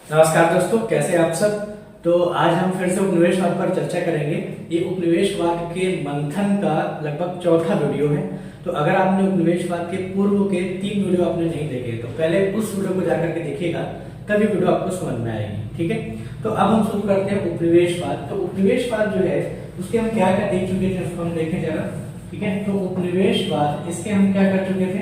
नमस्कार दोस्तों, कैसे हैं आप सब। तो आज हम फिर से उपनिवेशवाद पर चर्चा करेंगे। ये उपनिवेशवाद के मंथन का लगभग चौथा वीडियो है। तो अगर आपने उपनिवेशवाद के पूर्व के 3 वीडियो आपने नहीं देखे तो पहले उस वीडियो को जाकर के देखिएगा, तभी वीडियो आपको समझ में आएगी। ठीक है, तो अब हम शुरू करते हैं उपनिवेशवाद। तो उपनिवेशवाद जो है उसके हम क्या क्या देख चुके थे, उसको हम देखें जरा। ठीक है, तो उपनिवेशवाद इसके हम क्या कर चुके थे,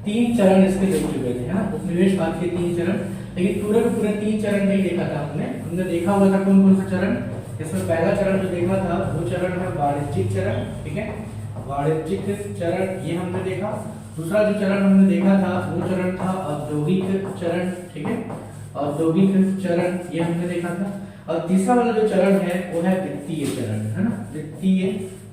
3 चरण इसके देख चुके थे। हाँ, उपनिवेशवाद के 3 चरण, लेकिन पूरे के पूरे 3 चरण नहीं देखा था हमने देखा हुआ था कौन कौन सा चरण। इसमें पहला चरण जो देखा था वो चरण है वाणिज्यिक चरण। ठीक है, वाणिज्यिक चरण ये हमने देखा। दूसरा जो चरण हमने देखा था वो चरण था औद्योगिक चरण। ठीक है, औद्योगिक चरण ये हमने देखा था। और तीसरा वाला जो चरण है वो है वित्तीय चरण, है ना, वित्तीय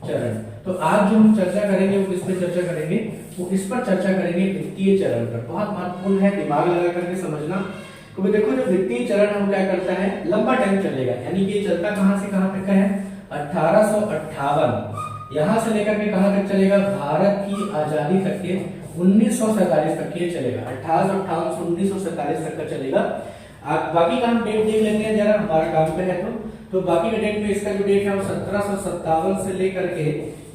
चरण। तो आज जो हम चर्चा करेंगे वो किस पे चर्चा करेंगे, वो इस पर चर्चा करेंगे, वित्तीय चरण पर। बहुत महत्वपूर्ण है, दिमाग लगा करके समझना। क्योंकि देखो जो वित्तीय चरण हम क्या करता है, लंबा टाइम चलेगा, यानी कि चलता कहां से कहां तक का है, 1858 यहां से लेकर के कहां तक चलेगा, भारत की आजादी तक के 1947 तक ये चलेगा। 1858 से 1947 तक का चलेगा। बाकी का हम डेट देख लेते हैं जरा, हमारा काम पे है। तो बाकी के डेट में इसका जो डेट है वो 1757 से लेकर के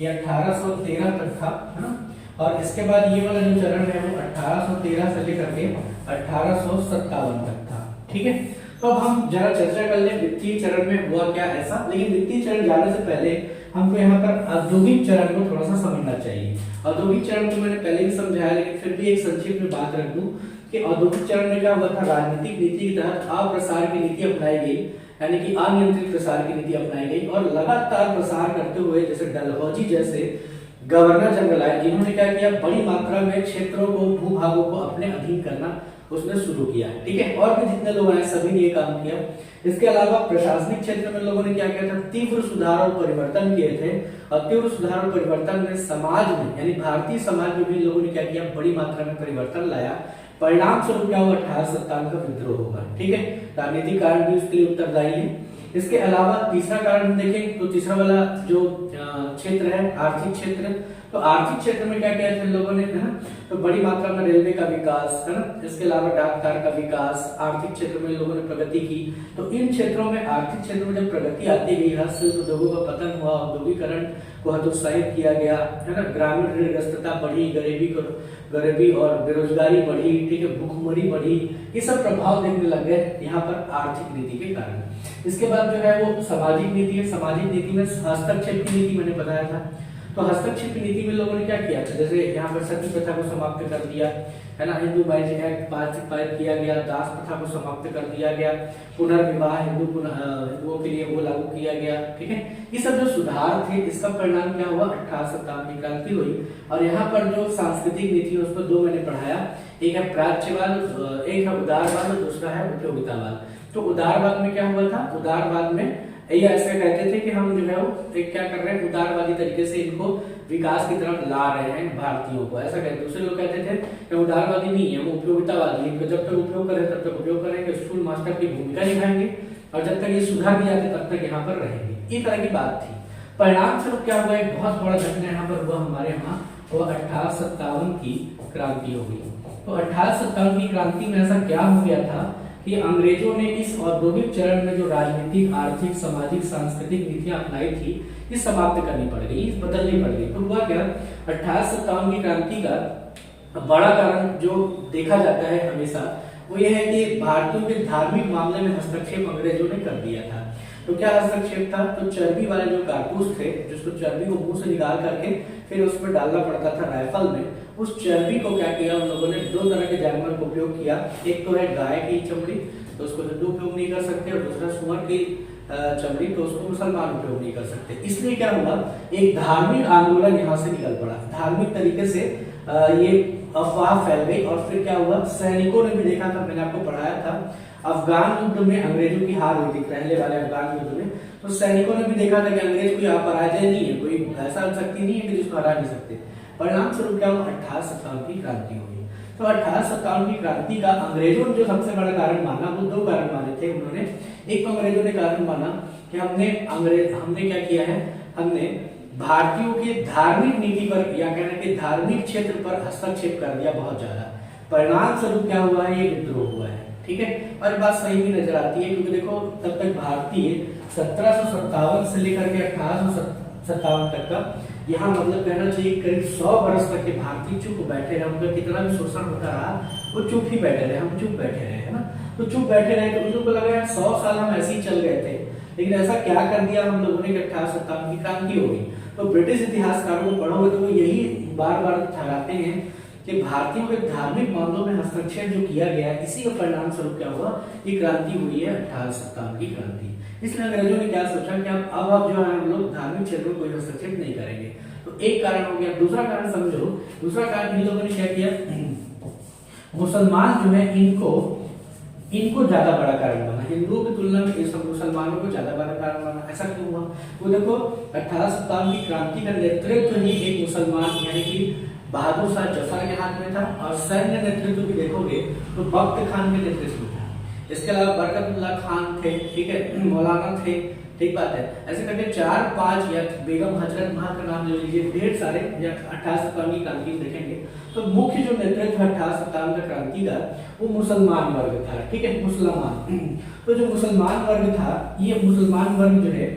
ये 1813 तक था, है ना। और इसके बाद ये वाला जो चरण है वो 1813 से लेकर के 1857 तक था। ठीक है, तो अब हम जरा चर्चा कर लें वित्तीय चरण में हुआ क्या ऐसा। लेकिन वित्तीय चरण जाने से पहले हमको यहाँ पर औद्योगिक चरण को थोड़ा सा समझना चाहिए। औद्योगिक चरण को मैंने पहले भी समझाया, लेकिन फिर भी एक संक्षिप्त में बात रख दूं कि औद्योगिक चरण में क्या हुआ था, राजनीतिक नीति के तहत अप्रसार की नीति अपनाई गई, यानी कि अनियंत्रित प्रसार की नीति अपनाई गई। और लगातार प्रसार करते हुए जैसे डलहौजी जैसे गवर्नर जनरल आए, जिन्होंने क्या किया, बड़ी मात्रा में क्षेत्रों को, भूभागों को अपने अधीन करना उसने शुरू किया। ठीक है, और भी जितने लोग आए सभी ने ये काम किया। इसके अलावा प्रशासनिक क्षेत्र में लोगों ने क्या किया था, तीव्र सुधार और परिवर्तन किए थे। और तीव्र सुधार और परिवर्तन में समाज में, यानी भारतीय समाज में भी लोगों ने क्या किया, बड़ी मात्रा में परिवर्तन लाया। परिणाम स्वरूप क्या हुआ, 1857 का विद्रोह होगा। ठीक है, राजनीतिक कारण भी उसके लिए उत्तरदायी है। इसके अलावा तीसरा कारण हम देखें तो तीसरा वाला जो क्षेत्र है आर्थिक क्षेत्र। तो आर्थिक क्षेत्र में क्या किया थे लोगों ने, है ना, तो बड़ी मात्रा में रेलवे का विकास, है ना, इसके अलावा डाकघर का विकास, आर्थिक क्षेत्र में लोगों ने प्रगति की। तो इन क्षेत्रों में, आर्थिक क्षेत्र में जब प्रगति आती गई, हस्तशिल्प उद्योगों का पतन हुआ, औद्योगिकरण को हतोत्साहित किया गया, है ना, ग्रामीण ऋणग्रस्तता बढ़ी, गरीबी और बेरोजगारी बढ़ी, ठीक है, भूखमरी बढ़ी, ये सब प्रभाव देखने लग गए यहाँ पर आर्थिक नीति के कारण। इसके बाद जो है वो सामाजिक नीति है। सामाजिक नीति में हस्तक्षेप की नीति मैंने बताया था। तो हस्तक्षेप की नीति में लोगों ने क्या किया था, जैसे यहाँ पर सती प्रथा को समाप्त कर दिया, है ना, हिंदू मैरिज एक्ट पारित किया गया, दास प्रथा को समाप्त कर दिया गया, पुनर्विवाह हिंदुओं के लिए वो लागू किया गया। ठीक है, ये सब जो सुधार थे इसका परिणाम क्या हुआ, 1857 की क्रांति हुई। और यहाँ पर जो सांस्कृतिक नीति है उसको 2 मैंने पढ़ाया, एक है प्राच्यवाद, एक है उदारवाद और दूसरा है उपयोगितावाद। तो उदारवाद में क्या हुआ था, उदारवाद में ये ऐसे कहते थे कि हम जो है वो एक क्या कर रहे हैं, उदारवादी तरीके से इनको विकास की तरफ ला रहे हैं भारतीयों को, ऐसा कहते। दूसरे लोग कहते थे कि उदारवादी नहीं है, वो उपयोगितावादी है, जब तक उपयोग करें तब तक उपयोग करेंगे, स्कूल मास्टर की भूमिका निभाएंगे और जब तक ये सुधार नहीं आते तब तक यहाँ पर रहेंगे। इस तरह की बात थी। परिणाम स्वरूप क्या हुआ, एक बहुत बड़ा घटना यहाँ पर हुआ हमारे यहाँ, वो 1857 की क्रांति हो गई। तो 1857 की क्रांति में ऐसा क्या हो गया था कि अंग्रेजों ने इस औद्योगिक चरण में जो राजनीतिक, आर्थिक, सामाजिक, सांस्कृतिक नीतियां अपनाई थी, ये समाप्त करनी पड़ गई, बदलनी पड़ गई। तो हुआ क्या, 1857 की क्रांति का बड़ा कारण जो देखा जाता है हमेशा वो ये है कि भारतीयों के धार्मिक मामले में हस्तक्षेप अंग्रेजों ने कर दिया था। तो क्या हस्तक्षेप था, तो चर्बी वाले जो कारतूस थे, जिसको चर्बी को मुंह से निकाल करके फिर उस पर डालना पड़ता था राइफल में, उस चर्बी को क्या किया उन लोगों ने, 2 तरह के जानवर को उपयोग किया। एक तो है गाय की चमड़ी, तो उसको हिंदू उपयोग नहीं कर सकते, और दूसरा सुअर की चमड़ी, तो उसको मुसलमान उपयोग नहीं कर सकते। इसलिए क्या हुआ, एक धार्मिक आंदोलन यहाँ से निकल पड़ा, धार्मिक तरीके से ये अफवाह फैल गई। और फिर क्या हुआ, सैनिकों ने भी देखा था, मैंने आपको पढ़ाया था, अफगान युद्ध में अंग्रेजों की हार हुई थी, पहले वाले अफगान युद्ध में। तो सैनिकों ने भी देखा था कि अंग्रेज कोई पराजय नहीं है, कोई ऐसा शक्ति नहीं है कि जिसको हरा नहीं सकते। परिणाम स्वरूप क्या हुआ, 1857 की क्रांति हुई। तो 1857 की क्रांति का अंग्रेजों ने जो सबसे बड़ा कारण माना, वो 2 कारण माने थे उन्होंने। एक तो अंग्रेजों ने कारण माना कि हमने क्या किया है, हमने भारतीयों के धार्मिक नीति पर, या कहना कि धार्मिक क्षेत्र पर हस्तक्षेप कर दिया बहुत ज्यादा। परिणाम स्वरूप क्या हुआ है, ये विद्रोह हुआ है। ठीक है। और बात सही भी नजर आती है क्योंकि देखो तब तक भारतीय 1757 से लेकर के 1857 तक का यहाँ मतलब कहना चाहिए करीब 100 वर्ष तक के भारतीय चुप बैठे रहे, उनका कितना भी शोषण होता रहा वो चुप ही बैठे रहे, हम चुप बैठे रहे, है ना। तो चुप बैठे रहे तो उन लोगों को लगा यार 100 साल हम ऐसे ही चल गए थे, लेकिन ऐसा क्या कर दिया हम लोगों ने कि 1857 की क्रांति हो गई। तो ब्रिटिश इतिहासकारों को पढ़ोगे तो वो यही बार बार ठहराते हैं कि भारतीयों के धार्मिक मामलों में हस्तक्षेप जो किया गया है इसी का परिणाम स्वरूप क्या हुआ, ये क्रांति हुई है 1857 की क्रांति। इसलिए अंग्रेजों ने क्या सोचा कि अब जो है हम लोग धार्मिक क्षेत्र में कोई हस्तक्षेप नहीं करेंगे। तो एक कारण हो गया। दूसरा कारण समझो, दूसरा कारण इन लोगों ने क्या किया, मुसलमान जो है इनको ज्यादा बड़ा कारण बना, हिंदुओं की तुलना में सब मुसलमानों को ज्यादा बड़ा कारण बना। ऐसा क्यों हुआ? वो देखो 1857 की क्रांति का नेतृत्व ही एक मुसलमान यानी कि बहादुर शाह जफर के हाथ में था, और सैन्य नेतृत्व भी देखोगे तो बख्त खान के नेतृत्व में था। इसके अलावा बरकतुल्लाह खान थे, ठीक है, मौलाना थे, ठीक बात है। ऐसे करके 4-5 या बेगम हजरत महल का नाम ले लीजिए, ढेर सारे 1857 की क्रांति देखेंगे तो मुख्य जो नेतृत्व 1857 का क्रांति का वो मुसलमान वर्ग था, ठीक है, मुसलमान। तो जो मुसलमान वर्ग था, ये मुसलमान वर्ग जो है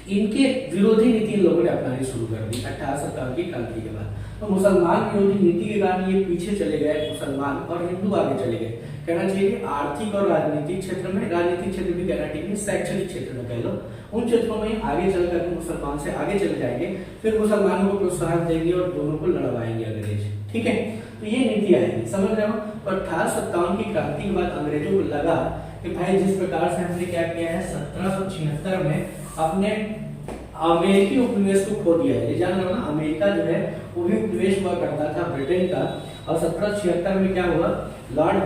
इनके विरोधी नीति इन लोगों ने अपनानी शुरू कर दी 1857 की क्रांति के बाद। तो मुसलमान विरोधी नीति के कारण ये पीछे चले गए मुसलमान, और हिंदू आगे चले गए। कहना चाहिए आर्थिक और राजनीतिक क्षेत्र में, राजनीतिक क्षेत्र भी कहना चाहिए, शैक्षणिक क्षेत्र में कह लो, उन क्षेत्रों में आगे चल करके मुसलमान से आगे चले जाएंगे, फिर मुसलमानों को प्रोत्साहन देंगे और दोनों को लड़वाएंगे अंग्रेज, ठीक है। तो ये नीति आएगी, समझ रहे हो। और 1857 की क्रांति के बाद अंग्रेजों को लगा कि भाई जिस प्रकार से हमने क्या किया है 1776 में अपने अमेरिकी उपनिवेश को खो दिया है, ये जान लो ना, अमेरिका जो है वो भी उपनिवेश हुआ करता था ब्रिटेन का, और 1776 में क्या हुआ, लॉर्ड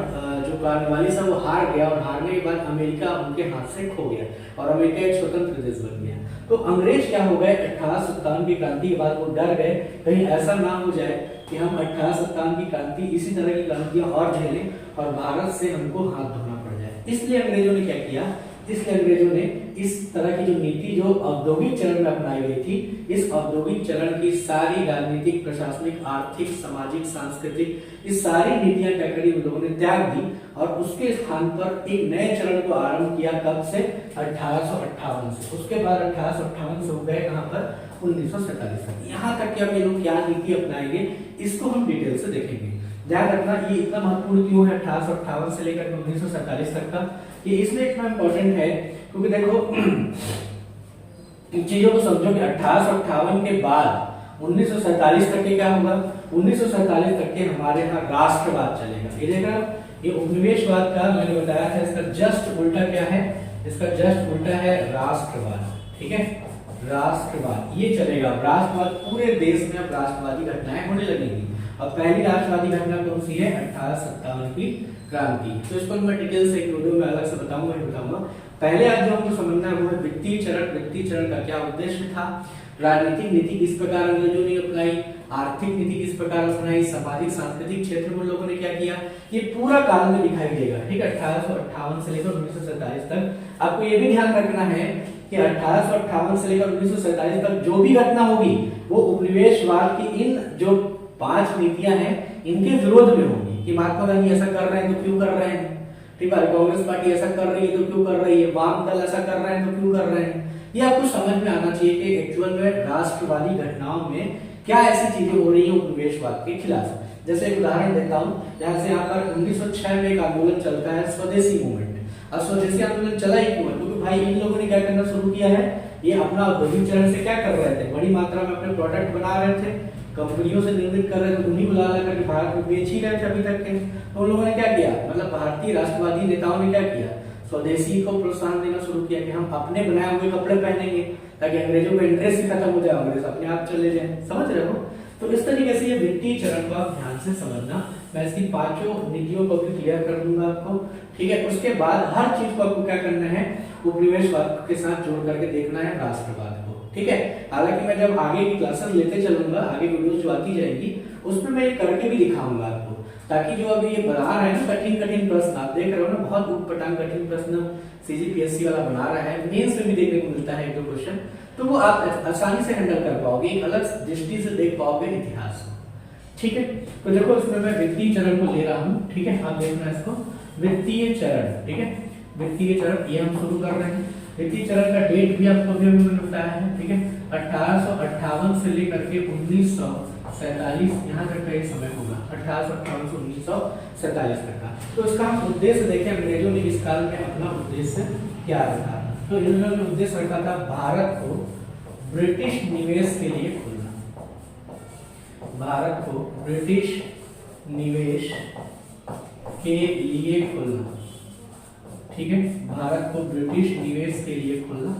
जो कॉर्नवालिस है वो हार गया, और हारने के बाद अमेरिका उनके हाथ से खो गया और अमेरिका एक स्वतंत्र देश बन गया। तो अंग्रेज क्या हो गए 1857 की क्रांति के बाद, वो डर गए कहीं ऐसा ना हो जाए कि हम 1857 की क्रांति इसी तरह की क्रांतियां और झेलें और भारत से हमको हाथ धोना पड़ जाए। इसलिए अंग्रेजों ने क्या किया, इसलिए अंग्रेजों ने इस तरह की जो नीति जो औद्योगिक चरण में अपनाई गई थी, इस औद्योगिक चरण की सारी राजनीतिक, प्रशासनिक, आर्थिक, सामाजिक, सांस्कृतिक इस सारी नीतियां क्या करी, उन लोगों ने त्याग दी और उसके स्थान पर एक नए चरण को आरंभ किया। कब से? 1858 से। उसके बाद 1858 से हो गए कहां पर, 1947 तक। यहाँ तक कि अब ये लोग क्या नीति अपनाएंगे इसको हम डिटेल से देखेंगे। ध्यान रखना ये इतना महत्वपूर्ण क्यों है 1858 से लेकर 1947 तक का, ये इसलिए इतना इंपॉर्टेंट है क्योंकि देखो इन चीजों को समझो कि 1858 के बाद 1947 तक के क्या होगा, 1947 तक के हमारे यहाँ राष्ट्रवाद चलेगा। ये देखा, ये उपनिवेशवाद का मैंने बताया था, इसका जस्ट उल्टा क्या है, इसका जस्ट उल्टा है राष्ट्रवाद, ठीक है, राष्ट्रवाद ये चलेगा। राष्ट्रवाद पूरे देश में अब राष्ट्रवादी घटनाएं होने लगेंगी। अब पहली राष्ट्रवादी घटना कौन सी है, 1857 की क्रांति। तो इसको मैं डिटेल से एक वीडियो में अलग से बताऊंगा। पहले आज जो हमको समझना है वो है वित्तीय चरण। वित्तीय चरण का क्या उद्देश्य था, राजनीतिक नीति किस प्रकार अंग्रेजों ने अपनाई, आर्थिक नीति किस प्रकार अपनाई, सामाजिक सांस्कृतिक क्षेत्र में लोगों ने क्या किया, ये पूरा काल में दिखाई देगा, ठीक है। 1858 से लेकर 1947 तक आपको ये भी ध्यान रखना है कि 1858 से लेकर 1947 तक जो भी घटना होगी वो उपनिवेशवाद की इन जो 5 नीतियां हैं इनके विरोध में होगी कि महात्मा गांधी ऐसा कर रहे हैं तो क्यों कर रहे हैं, ठीक है, कांग्रेस पार्टी ऐसा कर रही है तो क्यों कर रही है, वाम दल ऐसा कर रहे हैं तो क्यों कर रहे हैं। ये आपको समझ में आना चाहिए कि एक्चुअल में राष्ट्रवादी घटनाओं में क्या ऐसी चीजें हो रही है उपनिवेशवाद के खिलाफ। जैसे एक उदाहरण देता हूँ, जहाँ से यहाँ पर 1906 में एक आंदोलन चलता है स्वदेशी मूवमेंट। अब स्वदेशी आंदोलन चला ही क्यों, क्योंकि भाई इन लोगों ने क्या करना शुरू किया है, ये अपना औद्योगिक चरण से क्या कर रहे थे, बड़ी मात्रा में अपने प्रोडक्ट बना रहे थे, कंपनियों से निर्मित कर रहे थे, उन्हीं को ला करके भारत में बेच ही रहे थे अभी तक के। तो उन लोगों ने क्या किया, मतलब भारतीय राष्ट्रवादी नेताओं ने क्या किया, स्वदेशी को प्रोत्साहन देना शुरू किया कि हम अपने बनाए हुए कपड़े पहनेंगे ताकि अंग्रेजों का इंटरेस्ट ही खत्म हो जाए, अंग्रेज अपने आप चले जाए। समझ रहे हो। तो इस तरीके से ये वित्तीय चरण को आप ध्यान से समझना। मैं इसकी 5 नीतियों को भी क्लियर कर दूंगा आपको, ठीक है। उसके बाद हर चीज को आपको क्या करना है, उपनिवेशवाद के साथ जोड़ करके देखना है राष्ट्रवाद को, ठीक है। हालांकि मैं जब आगे की क्लासेस लेते चलूंगा, आगे वीडियोस जो आती जाएगी उसमें मैं ये करके भी दिखाऊंगा आपको, ताकि जो अभी ये बना रहा है ना कठिन कठिन प्रश्न, आप देख रहे हो ना, बहुत उटपटांग कठिन प्रश्न सीजीपीएससी वाला बना रहा है, मेंस में भी देखने को मिलता है 1-2 क्वेश्चन, तो वो आप आसानी से हैंडल कर पाओगे, एक अलग दृष्टि से देख पाओगे इतिहास को, ठीक है। तो देखो इसमें मैं वित्तीय चरण को ले रहा हूँ, ठीक है, आप देखना इसको। वित्तीय चरण, ठीक है, वित्तीय चरण ये हम शुरू कर रहे हैं। वित्तीय चरण का डेट भी आपको अभी मैंने बताया है, ठीक है, 1858 से लेकर के 1947 यहाँ तक का ये समय होगा, 1858 से 1947 तक का। तो इसका हम उद्देश्य देखें, अंग्रेजों ने इस काल में अपना उद्देश्य क्या रखा, तो इन्होंने उद्देश्य रखा था भारत को ब्रिटिश निवेश के लिए खोलना, भारत को ब्रिटिश निवेश के लिए खोलना, ठीक है, भारत को ब्रिटिश निवेश के लिए खोलना।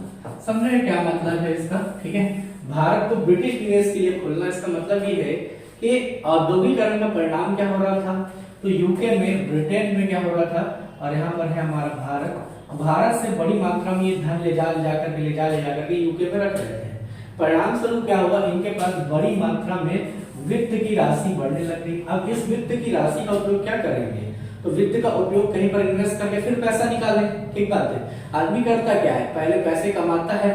समझे क्या मतलब है इसका, ठीक है, भारत को ब्रिटिश निवेश के लिए खोलना, इसका मतलब ये है कि औद्योगिकरण का परिणाम क्या हो रहा था, तो यूके में, ब्रिटेन में क्या हो रहा था, और यहाँ पर है हमारा भारत, भारत से बड़ी मात्रा में ये धन ले जा करके यूके में रख रहे थे। परिणाम स्वरूप क्या होगा, इनके पास बड़ी मात्रा में वित्त की राशि बढ़ने लग गई। अब इस वित्त की राशि का उपयोग क्या करेंगे, तो वित्त का उपयोग कहीं पर इन्वेस्ट करके फिर पैसा निकालें, ठीक बात है। आदमी करता क्या है, पहले पैसे कमाता है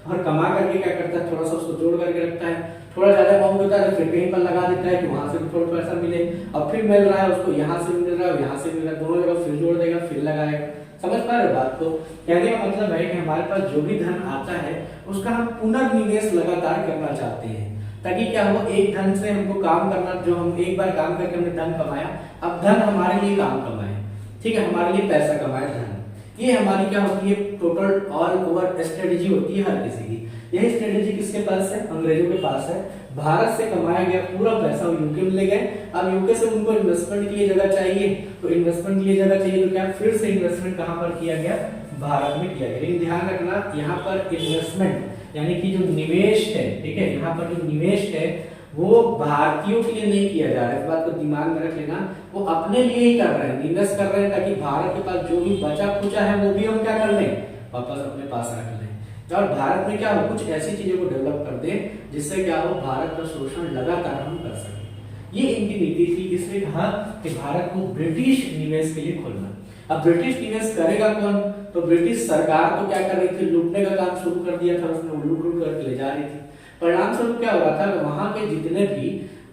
और कमा करके क्या करता है, थोड़ा सा उसको जोड़ करके रखता है, थोड़ा ज्यादा अमाउंट होता है तो फिर कहीं पर लगा देता है कि वहां से भी थोड़ा पैसा मिले, और फिर मिल रहा है उसको, यहाँ से भी मिल रहा है, यहाँ से मिल रहा है, दोनों जगह फिर जोड़ देगा, फिर लगाएगा। समझ पा रहे बात को, कहने का मतलब है कि हमारे पास जो भी धन आता है उसका हम पुनर्निवेश लगातार करना चाहते हैं, ताकि क्या हो, एक धन से हमको काम करना, जो हम एक बार काम करके हमने धन कमाया, अब धन हमारे लिए काम कमाए, ठीक है, हमारे लिए पैसा कमाए धन। ये हमारी क्या होती है, टोटल ऑल ओवर स्ट्रेटेजी होती है हर किसी की। यही स्ट्रेटेजी किसके पास है, अंग्रेजों के पास है। भारत से कमाया गया पूरा पैसा यूके में ले गए, अब यूके से उनको इन्वेस्टमेंट के लिए जगह चाहिए, तो इन्वेस्टमेंट के लिए जगह चाहिए तो क्या फिर से इन्वेस्टमेंट कहां पर किया गया, भारत में किया गया। लेकिन ध्यान रखना, यहाँ पर इन्वेस्टमेंट यानी कि जो निवेश है, ठीक है, यहाँ पर जो निवेश है वो भारतीयों के लिए नहीं किया जा रहा है, इस बात को दिमाग में रख लेना, वो अपने लिए ही कर रहे हैं, निवेश कर रहे हैं, ताकि भारत के पास जो भी बचा खुचा है वो भी हम क्या कर लें, वापस अपने पास रख लें, और भारत में क्या हो, कुछ ऐसी चीजों को डेवलप कर दें जिससे क्या हो, भारत का शोषण लगातार हम कर सकें। ये इनकी नीति थी, इसलिए कहा कि भारत को ब्रिटिश निवेश के लिए खोलना। अब ब्रिटिश निवेश करेगा कौन, तो ब्रिटिश सरकार तो क्या कर रही थी, लूटने का काम शुरू कर दिया था, उसने लूट लूट करके ले जा रही थी। परिणाम स्वरूप क्या हो रहा था, वहां के जितने भी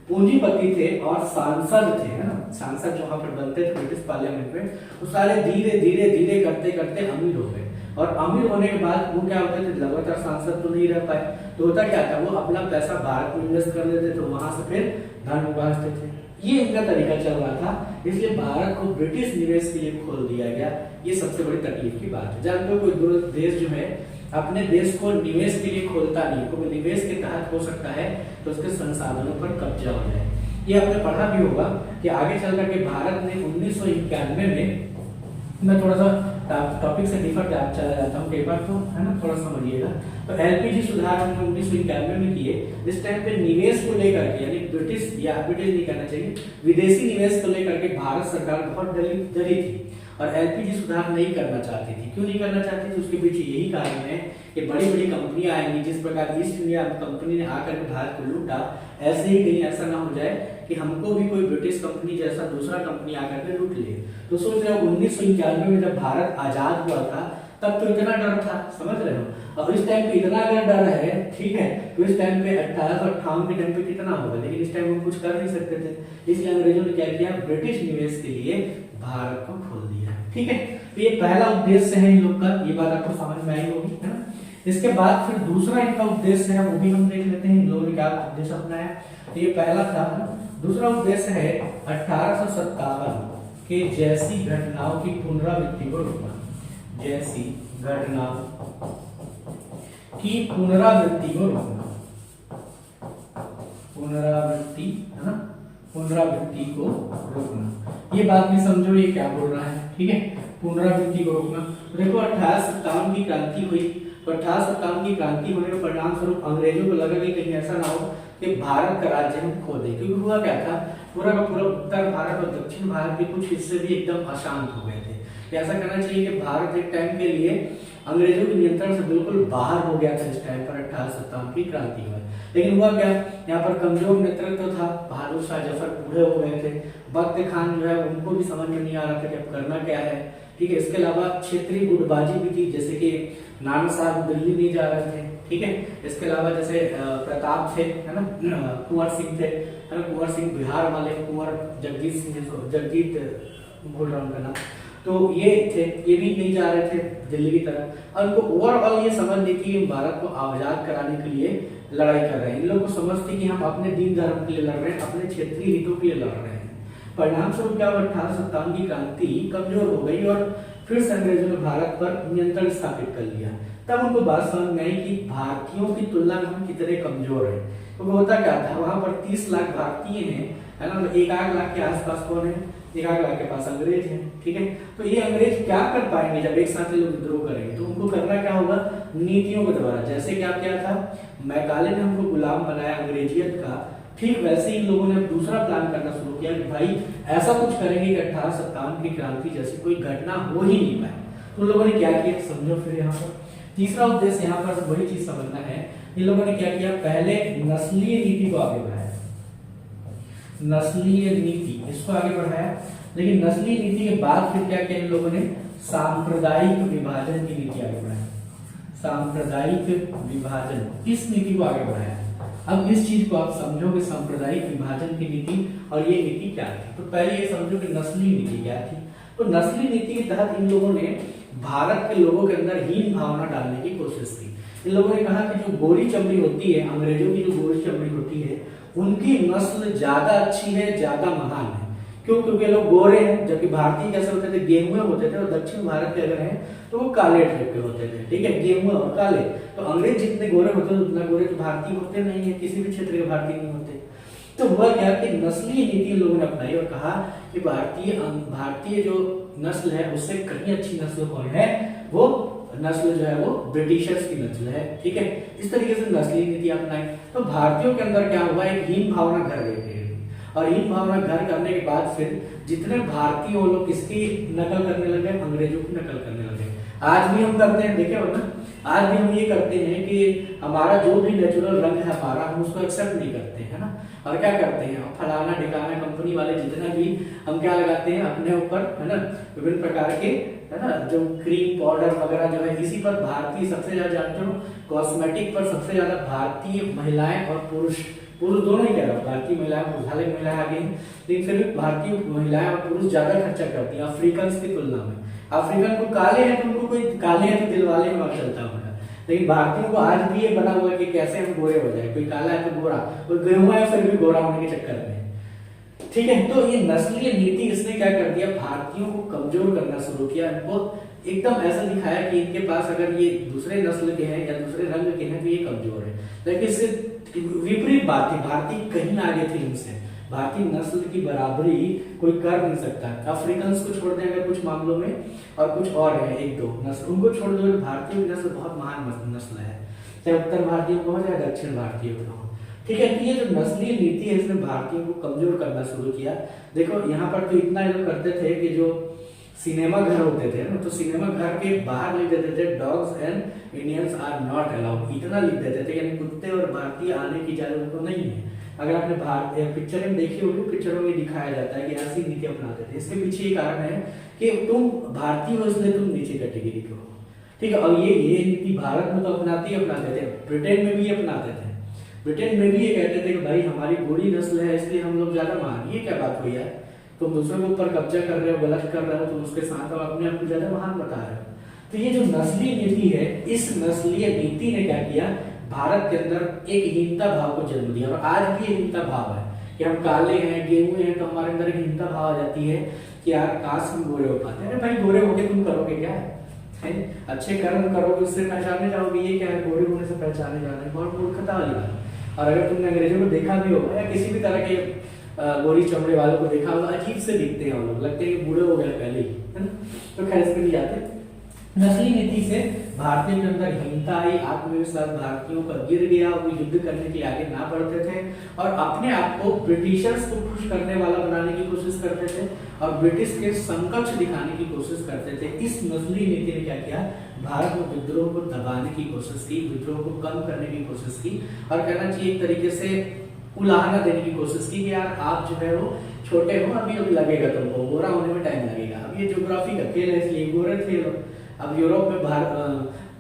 पूंजीपति थे और सांसद थे, है ना, सांसद जो वहां पर बनते थे ब्रिटिश पार्लियामेंट में, वो सारे धीरे धीरे धीरे करते करते अमीर हो गए, और अमीर होने के बाद वो क्या होते थे, लगातार सांसद तो नहीं रह पाए, तो होता क्या था, वो अपना पैसा भारत में इन्वेस्ट कर देते, तो वहां से फिर धन उगाते थे। ये इनका तरीका चल रहा था, इसलिए भारत को ब्रिटिश निवेश के लिए खोल दिया गया। ये सबसे बड़ी तकलीफ की बात है। जानते हो, कोई देश जो है अपने देश को निवेश के लिए खोलता नहीं, कोई निवेश के तहत हो सकता है तो उसके संसाधनों पर कब्जा हो जाए। ये आपने पढ़ा भी होगा कि आगे चल करके भारत ने 1991 में, मैं थोड़ा सा टॉपिक से डिफर चला जाता हूँ कई बार, तो है ना, थोड़ा समझिएगा। तो एलपीजी सुधार हमने 1991 में किए, जिस टाइम पे निवेश को लेकर के, यानी ब्रिटिश नहीं कहना चाहिए, विदेशी निवेश को लेकर के भारत सरकार बहुत डरी थी और एलपीजी सुधार नहीं करना चाहती थी। क्यों नहीं करना चाहती थी, उसके पीछे यही कारण है कि बड़ी बड़ी कंपनियां आएंगी, जिस प्रकार ईस्ट इंडिया कंपनी ने आकर के भारत को लूटा, ऐसे ही कहीं ऐसा ना हो जाए कि हमको भी कोई ब्रिटिश कंपनी जैसा दूसरा कंपनी आकर के लूट ले। तो सोच रहे हो 1991 में जब भारत आजाद हुआ था तब तो इतना डर था, समझ रहे हो, और इस टाइम पे इतना अगर डर है, ठीक है, तो इस टाइम पे 1858 के टाइम पे कितना होगा, लेकिन इस टाइम हम कुछ कर नहीं सकते थे। इसलिए अंग्रेजों ने क्या किया, ब्रिटिश निवेश के लिए भारत को खोल दिया, ठीक है। तो ये पहला उद्देश्य है इन लोग का, ये बात आपको समझ में आई होगी, है ना। इसके बाद फिर दूसरा इनका उद्देश्य है, वो भी हम देख लेते हैं इन लोगों ने क्या उद्देश्य अपनाया। तो ये पहला था, दूसरा उद्देश्य है 1857 के जैसी घटनाओं की पुनरावृत्ति को रोकना, जैसी घटनाओं की पुनरावृत्ति को रोकना, पुनरावृत्ति, है ना, पुनरावृत्ति को रोकना। ये बात भी समझो ये क्या बोल रहा है, ठीक है, पुनरावृत्ति को रोकना। तो देखो 1857 की क्रांति हुई, तो 1857 की क्रांति होने के परिणाम स्वरूप अंग्रेजों को लगा कि कहीं ऐसा ना हो कि भारत का राज्य हम खो दें, क्योंकि हुआ क्या था, पूरा का पूरा उत्तर भारत और दक्षिण भारत के कुछ हिस्से भी एकदम अशांत हो गए थे। ऐसा करना चाहिए कि भारत एक टाइम के लिए अंग्रेजों के नियंत्रण से बिल्कुल बाहर हो गया था इस टाइम पर 1857 की क्रांति में। लेकिन हुआ क्या, यहाँ पर कमजोर नेतृत्व था, बहादुर शाह जफर बूढ़े हो गए थे, बख्त खान जो है उनको भी समझ में नहीं आ रहा था कि अब करना क्या है, ठीक है। इसके अलावा क्षेत्रीय गुटबाजी भी थी, जैसे कि नाना साहब दिल्ली नहीं जा रहे थे, ठीक है। इसके अलावा जैसे प्रताप थे, है ना, कुंवर सिंह थे, है ना, कुंवर सिंह बिहार वाले, कुंवर जगजीत सिंह, जगजीत भूल रहा उनका नाम, तो ये थे, ये भी नहीं जा रहे थे दिल्ली की तरफ। और उनको ओवरऑल ये समझ ली कि भारत को आजाद कराने के लिए लड़ाई कर रहे हैं। इन लोगों को समझ थी कि हम अपने दीन धर्म के लिए लड़ रहे हैं, अपने क्षेत्रीय हितों के लिए लड़ रहे हैं। परिणाम स्वरूप क्या हुआ, 1857 की क्रांति कमजोर हो गई और फिर से अंग्रेजों ने भारत पर नियंत्रण स्थापित कर लिया। तब उनको बात समझ में आई कि भारतीयों की तुलना में हम कितने कमजोर हैं। तो होता क्या था, वहां पर 30 लाख भारतीय हैं, है ना, 1 लाख के आसपास कौन है, 1 लाख के पास अंग्रेज हैं, ठीक है। तो ये अंग्रेज क्या कर पाएंगे जब एक साथ ये लोग विद्रोह करेंगे, तो उनको करना क्या होगा, नीतियों के द्वारा। जैसे क्या क्या था, मैकाले ने हमको गुलाम बनाया अंग्रेजियत का, ठीक वैसे ही इन लोगों ने दूसरा प्लान करना शुरू किया कि भाई ऐसा कुछ करेंगे कि 1857 की क्रांति जैसी कोई घटना हो ही नहीं पाए। तो उन लोगों ने क्या किया, समझो फिर यहाँ पर तीसरा उद्देश्य यहाँ पर वही चीज समझना है। इन लोगों ने क्या किया, पहले नस्लीय नीति को आगे बढ़ाया, नस्लीय नीति इसको आगे बढ़ाया। लेकिन नस्लीय नीति के बाद फिर क्या किया इन लोगों ने, सांप्रदायिक विभाजन की नीति आगे बढ़ाई, सांप्रदायिक विभाजन, इस नीति को आगे बढ़ाया। अब इस चीज को आप समझोगे, सांप्रदायिक विभाजन की नीति और ये नीति क्या थी। तो पहले ये समझो कि नस्लीय नीति क्या थी। तो नस्लीय नीति के तहत इन लोगों ने भारत के लोगों के अंदर हीन भावना डालने की कोशिश की। इन लोगों ने कहा कि जो गोरी चमड़ी होती है, अंग्रेजों की जो गोरी चमड़ी होती है, उनकी नस्ल ज्यादा अच्छी है, ज्यादा महान है। क्यों, क्योंकि लोग गोरे हैं, जबकि भारतीय कैसे होते थे, गेहुए होते थे, और दक्षिण भारत के अगर हैं तो वो काले टाइप के होते थे, ठीक है, गेहुए और काले। तो अंग्रेज जितने गोरे होते थे उतना गोरे तो भारतीय होते नहीं है, किसी भी क्षेत्र के भारतीय नहीं होते। तो हुआ क्या कि नस्लीय नीति लोगों ने अपनाई और कहा कि भारतीय जो नस्ल है उससे कहीं अच्छी नस्ल कौन है, वो नस्ल जो है वो ब्रिटिशर्स की नस्ल है, ठीक है। इस तरीके से नस्लीय नीति अपनाई। तो भारतीयों के अंदर क्या हुआ, एक हीन भावना घर गई, और हीन भावना घर करने के बाद फिर जितने भारतीय वो लोग किसकी नकल करने लगे, अंग्रेजों की नकल करने लगे। आज भी हम करते हैं, देखे हो ना, आज भी हम ये करते हैं कि हमारा जो भी नेचुरल रंग है हमारा, हम उसको एक्सेप्ट नहीं करते हैं ना, और क्या करते हैं, फलाना ठिकाना कंपनी वाले जितना भी हम क्या लगाते हैं अपने ऊपर, है ना, विभिन्न प्रकार के, है ना, जो क्रीम पाउडर वगैरह जो है, इसी पर भारतीय सबसे ज्यादा जानते हो, कॉस्मेटिक पर सबसे ज्यादा भारतीय महिलाएं और पुरुष दोनों ही कह रहा हूँ, भारतीय महिलाएं, पुरुषालय महिलाएं आ गई, लेकिन फिर भी भारतीय महिलाएं और पुरुष ज्यादा खर्चा करती हैं अफ्रीकन की तुलना में। अफ्रीकन को काले हैं तो उनको कोई काले हैं तो दिल वाले में चलता होगा, लेकिन भारतीयों को आज भी ये बना हुआ है कि कैसे हम गोरे हो जाए, कोई काला है तो गोरा, कोई गेहुआ है फिर भी गोरा होने के चक्कर में, ठीक है। तो ये नस्लीय नीति इसने क्या कर दिया, भारतीयों को कमजोर करना शुरू किया, इनको एकदम ऐसा दिखाया कि इनके पास अगर ये दूसरे नस्ल के हैं या दूसरे रंग के हैं तो ये कमजोर है। लेकिन इससे विपरीत बात थी, भारतीय कहीं आगे थे इनसे, भारतीय नस्ल की बराबरी कोई कर नहीं सकता। अफ्रीकन को छोड़ दें अगर कुछ मामलों में, और कुछ और है एक दो नस्ल, उनको छोड़ दो, भारतीय की नस्ल बहुत महान नस्ल है, चाहे उत्तर भारतीय को हो चाहे दक्षिण भारतीय को हो, ठीक है। तो ये जो नस्लीय नीति है इसने भारतीयों को कमजोर करना शुरू किया। देखो यहाँ पर तो इतना लोग करते थे कि जो सिनेमा घर होते थे ना, तो सिनेमा घर के बाहर लिख देते थे dogs and Indians are not allowed, इतना लिख देते थे, यानी कुत्ते और भारतीय आने की इजाजत उनको नहीं है। अगर आपने भारतीय पिक्चर में देखी होगी, पिक्चरों में दिखाया जाता है कि ऐसी नीति अपनाते थे। इसके पीछे ये कारण है कि तुम भारतीय हो इसलिए तुम नीचे कैटेगरी के हो, ठीक है। और ये नीति भारत में तो अपनाते थे, ब्रिटेन में भी अपनाते थे। ब्रिटेन में भी ये कहते थे कि भाई हमारी गोरी नस्ल है इसलिए हम लोग ज्यादा महान। ये क्या बात हुई है, तुम दूसरों के ऊपर कब्जा कर रहे हो, गलत कर रहे हो, तुम उसके साथ और अपने आप को ज्यादा महान बता रहे हो। तो ये जो नस्लीय नीति है, इस नस्लीय नीति ने क्या किया, भारत के अंदर एक हीनता भाव को जन्म दिया। और आज भी हीनता भाव है कि हम काले हैं, गेहूं हैं, तो हमारे अंदर एक हीनता भाव आ जाती है कि यार काश हम गोरे हो पाते। अरे भाई गोरे होके तुम करोगे क्या है, अच्छे कर्म करोगे उससे पहचाने जाओगे, ये क्या है, गोरे होने से पहचाने जाना है, बहुत मूर्खता वाली बात। और अगर तुमने अंग्रेजों को देखा भी होगा या किसी भी तरह के गोरी चमड़े वालों को देखा होगा, अजीब से दिखते हैं वो लोग, लगते हैं कि बूढ़े हो गए पहले ही, है ना। तो खैर इसमें नहीं जाते। नस्ली नीति से भारतीयों के अंदर हीनता आई, आत्मविश्वास भारतीयों का गिर गया, वो युद्ध करने के लिए आगे ना बढ़ते थे और अपने आप को ब्रिटिशर्स को खुश करने वाला बनाने की कोशिश करते थे और ब्रिटिश के समकक्ष दिखाने की कोशिश करते थे। इस नस्ली नीति ने क्या किया, भारत में विद्रोह को दबाने की कोशिश की, विद्रोह को कम करने की कोशिश की और कहना चाहिए एक तरीके से उलाहना देने की कोशिश की कि यार आप जो है वो छोटे हो, अभी लगेगा तुमको, गोरा होने में टाइम लगेगा। अब ये ज्योग्राफी का खेल है इसलिए गोरे थे लोग। अब यूरोप में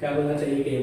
क्या बोलना चाहिए कि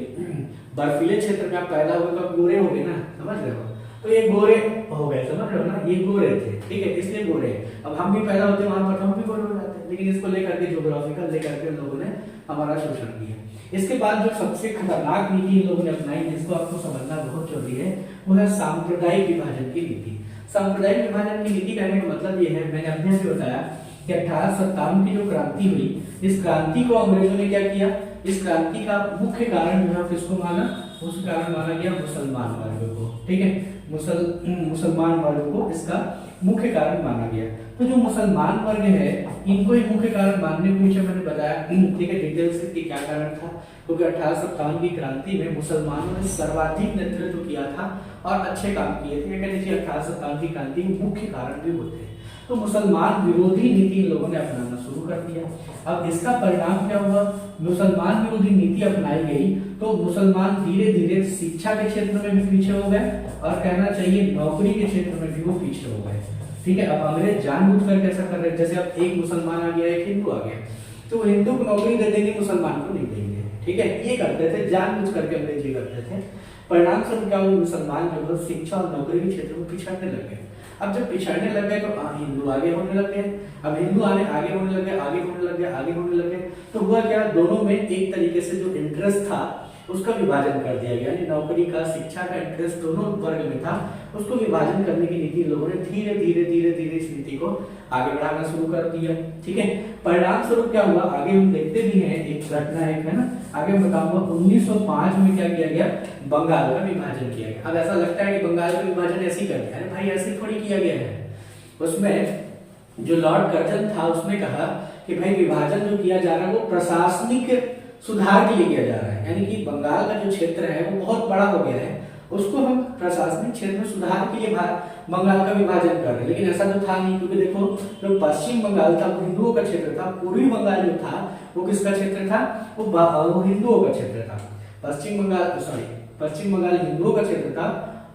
बर्फीले क्षेत्र में आप पैदा हुए तो आप गोरे हो गए ना, समझ रहे हो, तो ये गोरे हो गए, समझ रहे हो ना, ये गोरे थे, ठीक है, इसलिए गोरे। अब हम भी पैदा होते वहां पर तो हम भी गोरे हो जाते, लेकिन इसको लेकर के ज्योग्राफिकल लेकर के लोगों ने हमारा शोषण किया। इसके बाद जो सबसे खतरनाक नीति इन लोगों ने अपनाई, जिसको आपको समझना बहुत जरूरी है, वो है सांप्रदायिक विभाजन की नीति। सांप्रदायिक विभाजन की नीति कहने का मतलब ये है, मैंने अभी भी बताया कि 1857 की जो क्रांति हुई, इस क्रांति को अंग्रेजों ने क्या किया, इस क्रांति का मुख्य कारण जो है किसको माना, उस कारण माना गया मुसलमान वर्ग को। ठीक है, मुसलमान वर्ग को इसका मुख्य कारण माना गया। तो जो मुसलमान वर्ग है इनको ही मुख्य कारण मानने के पीछे मैंने बताया, ठीक है, डिटेल्स से क्या कारण था, क्योंकि 1857 की क्रांति में मुसलमानों ने सर्वाधिक नेतृत्व किया था और अच्छे काम किए थे। कह लीजिए 1857 की क्रांति के मुख्य कारण भी होते हैं। तो मुसलमान विरोधी नीति इन लोगों ने अपनाना शुरू कर दिया। अब इसका परिणाम क्या हुआ, मुसलमान विरोधी नीति अपनाई गई तो मुसलमान धीरे धीरे शिक्षा के क्षेत्र में भी पीछे हो गए और कहना चाहिए नौकरी के क्षेत्र में भी वो पीछे हो गए। ठीक है, अब अंग्रेज जानबूझकर कैसा कर रहे हैं, जैसे अब एक मुसलमान आ गया, एक हिंदू आ गया, तो हिंदू को नौकरी दे देंगे, मुसलमान को नहीं देंगे। ठीक है, ये करते थे, जानबूझ करके अंग्रेज ये करते थे। परिणाम स्वरूप क्या हुआ, मुसलमान जो है शिक्षा और नौकरी के क्षेत्र में पिछड़ने लग गए। अब जब पिछड़ने लग गए तो हिंदू आगे होने लग गए। अब हिंदू आगे होने लग गए, आगे होने लग गए, आगे होने लग गए। तो हुआ क्या, दोनों में एक तरीके से जो इंटरेस्ट था उसका विभाजन कर दिया गया, यानी नौकरी का, शिक्षा का इंटरेस्ट दोनों वर्ग में था, उसको विभाजन करने की नीति लोगों ने धीरे धीरे इस नीति को आगे बढ़ाना शुरू कर दिया। ठीक है, परिणाम स्वरूप क्या हुआ, आगे हम देखते भी हैं, एक घटना एक है ना, आगे मैं बताऊंगा। 1905 में क्या किया गया, बंगाल का विभाजन किया गया। अब ऐसा लगता है कि बंगाल का विभाजन ऐसे ही कर दिया, अरे भाई ऐसे थोड़ी किया गया है। उसमें जो लॉर्ड कर्जन था उसने कहा कि भाई विभाजन जो किया जा रहा है वो प्रशासनिक सुधार के लिए किया जा रहा है, यानी कि बंगाल का जो क्षेत्र है वो बहुत बड़ा हो गया है, उसको हम प्रशासनिक क्षेत्र में सुधार के लिए बंगाल का विभाजन कर रहे हैं। लेकिन ऐसा तो था नहीं, क्योंकि देखो जो पश्चिम बंगाल था वो हिंदुओं का क्षेत्र था, पूर्वी बंगाल जो था वो किसका क्षेत्र था, वो हिंदुओं का क्षेत्र था। पश्चिम बंगाल हिंदुओं का क्षेत्र था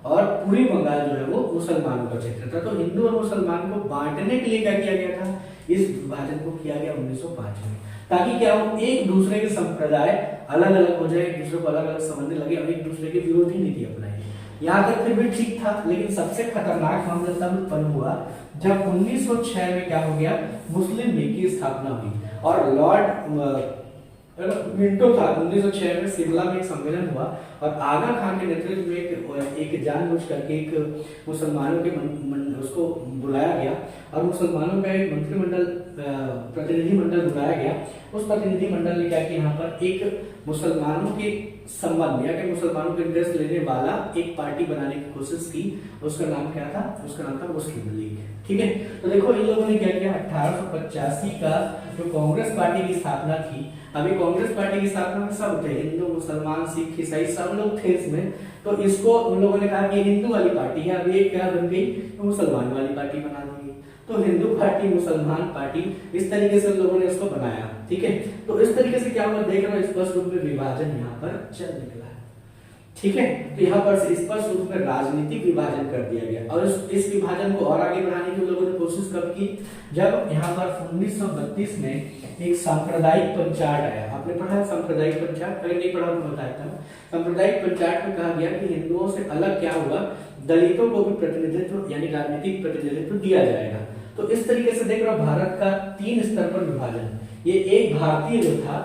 और पूर्वी बंगाल जो है वो मुसलमानों का क्षेत्र था। तो हिंदू और मुसलमान को बांटने के लिए क्या किया गया था, इस विभाजन को किया गया 1905 में, ताकि क्या हो, एक दूसरे के संप्रदाय अलग अलग हो जाए, एक दूसरे को अलग अलग समझने लगे और एक दूसरे की विरोधी नीति अपनाई। यहाँ तक फिर भी ठीक था, लेकिन सबसे खतरनाक मामला तब उत्पन्न हुआ जब 1906 में क्या हो गया, मुस्लिम लीग की स्थापना हुई और लॉर्ड मिंटो था। 1906 में शिमला में एक सम्मेलन हुआ और आगा खान के नेतृत्व में एक जानबूझ करके एक मुसलमानों के उसको बुलाया गया और मुसलमानों का एक मंत्रिमंडल प्रतिनिधि मंडल बुलाया गया। उस प्रतिनिधि मंडल ने क्या किया, यहाँ पर एक मुसलमानों के संबंध या कि मुसलमानों के इंटरेस्ट लेने वाला एक पार्टी बनाने की कोशिश की। उसका नाम क्या था, उसका नाम था मुस्लिम लीग। ठीक है, तो देखो इन लोगों ने क्या किया, 1885 का जो कांग्रेस पार्टी की स्थापना थी, अभी कांग्रेस पार्टी की स्थापना में सब थे, हिंदू मुसलमान सिख ईसाई सब लोग थे इसमें। तो इसको उन लोगों ने कहा कि हिंदू वाली पार्टी है, अब एक क्या बन गई, तो मुसलमान वाली पार्टी बना देंगे। तो हिंदू पार्टी मुसलमान पार्टी इस तरीके से लोगों ने इसको बनाया। ठीक है, तो इस तरीके से क्या हुआ, देख रहे हो स्पष्ट रूप में विभाजन यहाँ पर चल निकला है। ठीक है, तो यहाँ पर स्पष्ट रूप में राजनीतिक विभाजन कर दिया गया और इस विभाजन को और आगे बढ़ाने की लोगों ने कोशिश कब की, जब यहाँ पर 1932 में एक सांप्रदायिक पंचायत आया। आपने पढ़ा है सांप्रदायिक पंचायत, अगर नहीं पढ़ा तो बताया था। सांप्रदायिक पंचायत में कहा गया कि हिंदुओं से अलग क्या हुआ, दलितों को भी प्रतिनिधित्व यानी राजनीतिक प्रतिनिधित्व दिया जाएगा। तो इस तरीके से देख रहे हो भारत का 3 स्तर पर विभाजन। ये एक भारतीय जो था,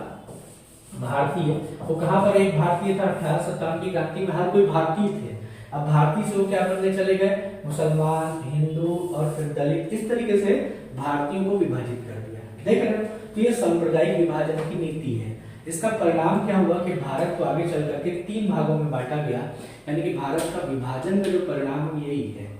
भारतीय वो कहां पर एक भारतीय था, 1857 की क्रांति में हर कोई भारतीय थे। अब भारतीय से वो क्या बनने चले गए, मुसलमान, हिंदू और फिर दलित, इस तरीके से भारतीयों को विभाजित कर दिया। देख रहे हो, तो ये सांप्रदायिक विभाजन की नीति है। इसका परिणाम क्या हुआ कि भारत को आगे चल करके 3 भागों में बांटा गया, यानी कि भारत का विभाजन में जो परिणाम यही है।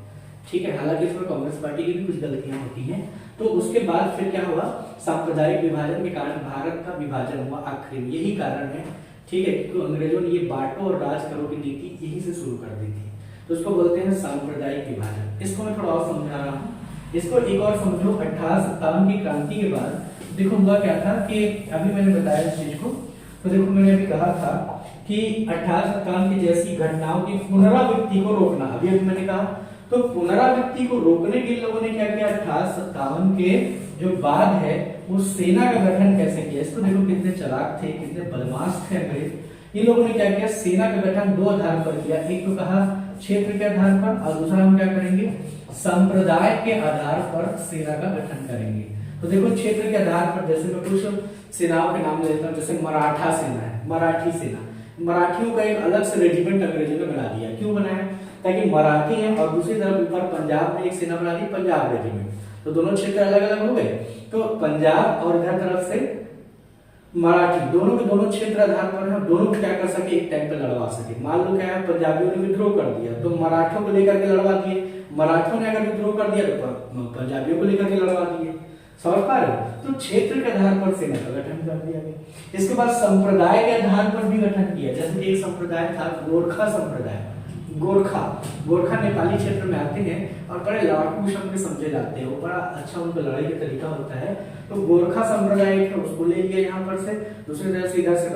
ठीक है, हालांकि इसमें कांग्रेस पार्टी की भी कुछ गलतियां होती हैं। तो उसके बाद फिर क्या हुआ, सांप्रदायिक विभाजन के कारण भारत का विभाजन हुआ आखिर में, यही कारण है। ठीक है, क्योंकि अंग्रेजों ने ये बांटो और राज करो की नीति यही से शुरू कर दी थी, तो उसको बोलते हैं सांप्रदायिक विभाजन। इसको मैं थोड़ा और समझा रहा हूँ, इसको एक और समझो। 1857 की क्रांति के बाद देखो हुआ क्या था कि अभी मैंने बताया इस चीज को, तो देखो मैंने अभी कहा था कि 1857 की जैसी घटनाओं की पुनरावृत्ति को रोकना, अभी मैंने कहा। तो पुनरावृत्ति को रोकने के लोगों ने क्या किया, 1857 के जो बाद है वो सेना का गठन कैसे किया। इसको देखो कितने चालाक थे, कितने बदमाश थे अंग्रेज। इन लोगों ने क्या किया, सेना का गठन 2 आधार पर किया। एक तो कहा क्षेत्र के आधार पर और दूसरा हम क्या करेंगे, संप्रदाय के आधार पर सेना का गठन करेंगे। तो देखो क्षेत्र के आधार पर जैसे मैं कुछ सेनाओं के नाम लेता हूँ, जैसे मराठा सेना है, मराठी सेना, मराठियों का एक अलग से रेजिमेंट अंग्रेजों ने बना दिया। क्यों बनाया? ताकि मराठी है और दूसरी तरफ ऊपर पंजाब में एक सेना बना दी, पंजाब रेजिमेंट, तो दोनों क्षेत्र अलग अलग हो गए। तो पंजाब और इधर तरफ से मराठी, दोनों के दोनों क्षेत्र आधार पर है, दोनों को क्या कर सके, एक टाइम पे लड़वा सके। मान लो क्या है, पंजाबियों ने विद्रोह कर दिया तो मराठियों को लेकर के लड़वा दिए, मराठियों ने अगर विद्रोह कर दिया तो पंजाबियों को लेकर के लड़वा दिए। समझ पा रहे हो? तो क्षेत्र के आधार पर सेना का गठन कर दिया गया। इसके बाद संप्रदाय के आधार पर भी गठन किया, जैसे एक संप्रदाय था गोरखा संप्रदाय। गोरखा नेपाली क्षेत्र में आते हैं और बड़े लड़ाकू शब्द समझे जाते हैं, वो बड़ा अच्छा उनका लड़ाई का तरीका होता है। तो गोरखा संप्रदाय है उसको ले लिया यहाँ पर से। दूसरी तरह से इधर से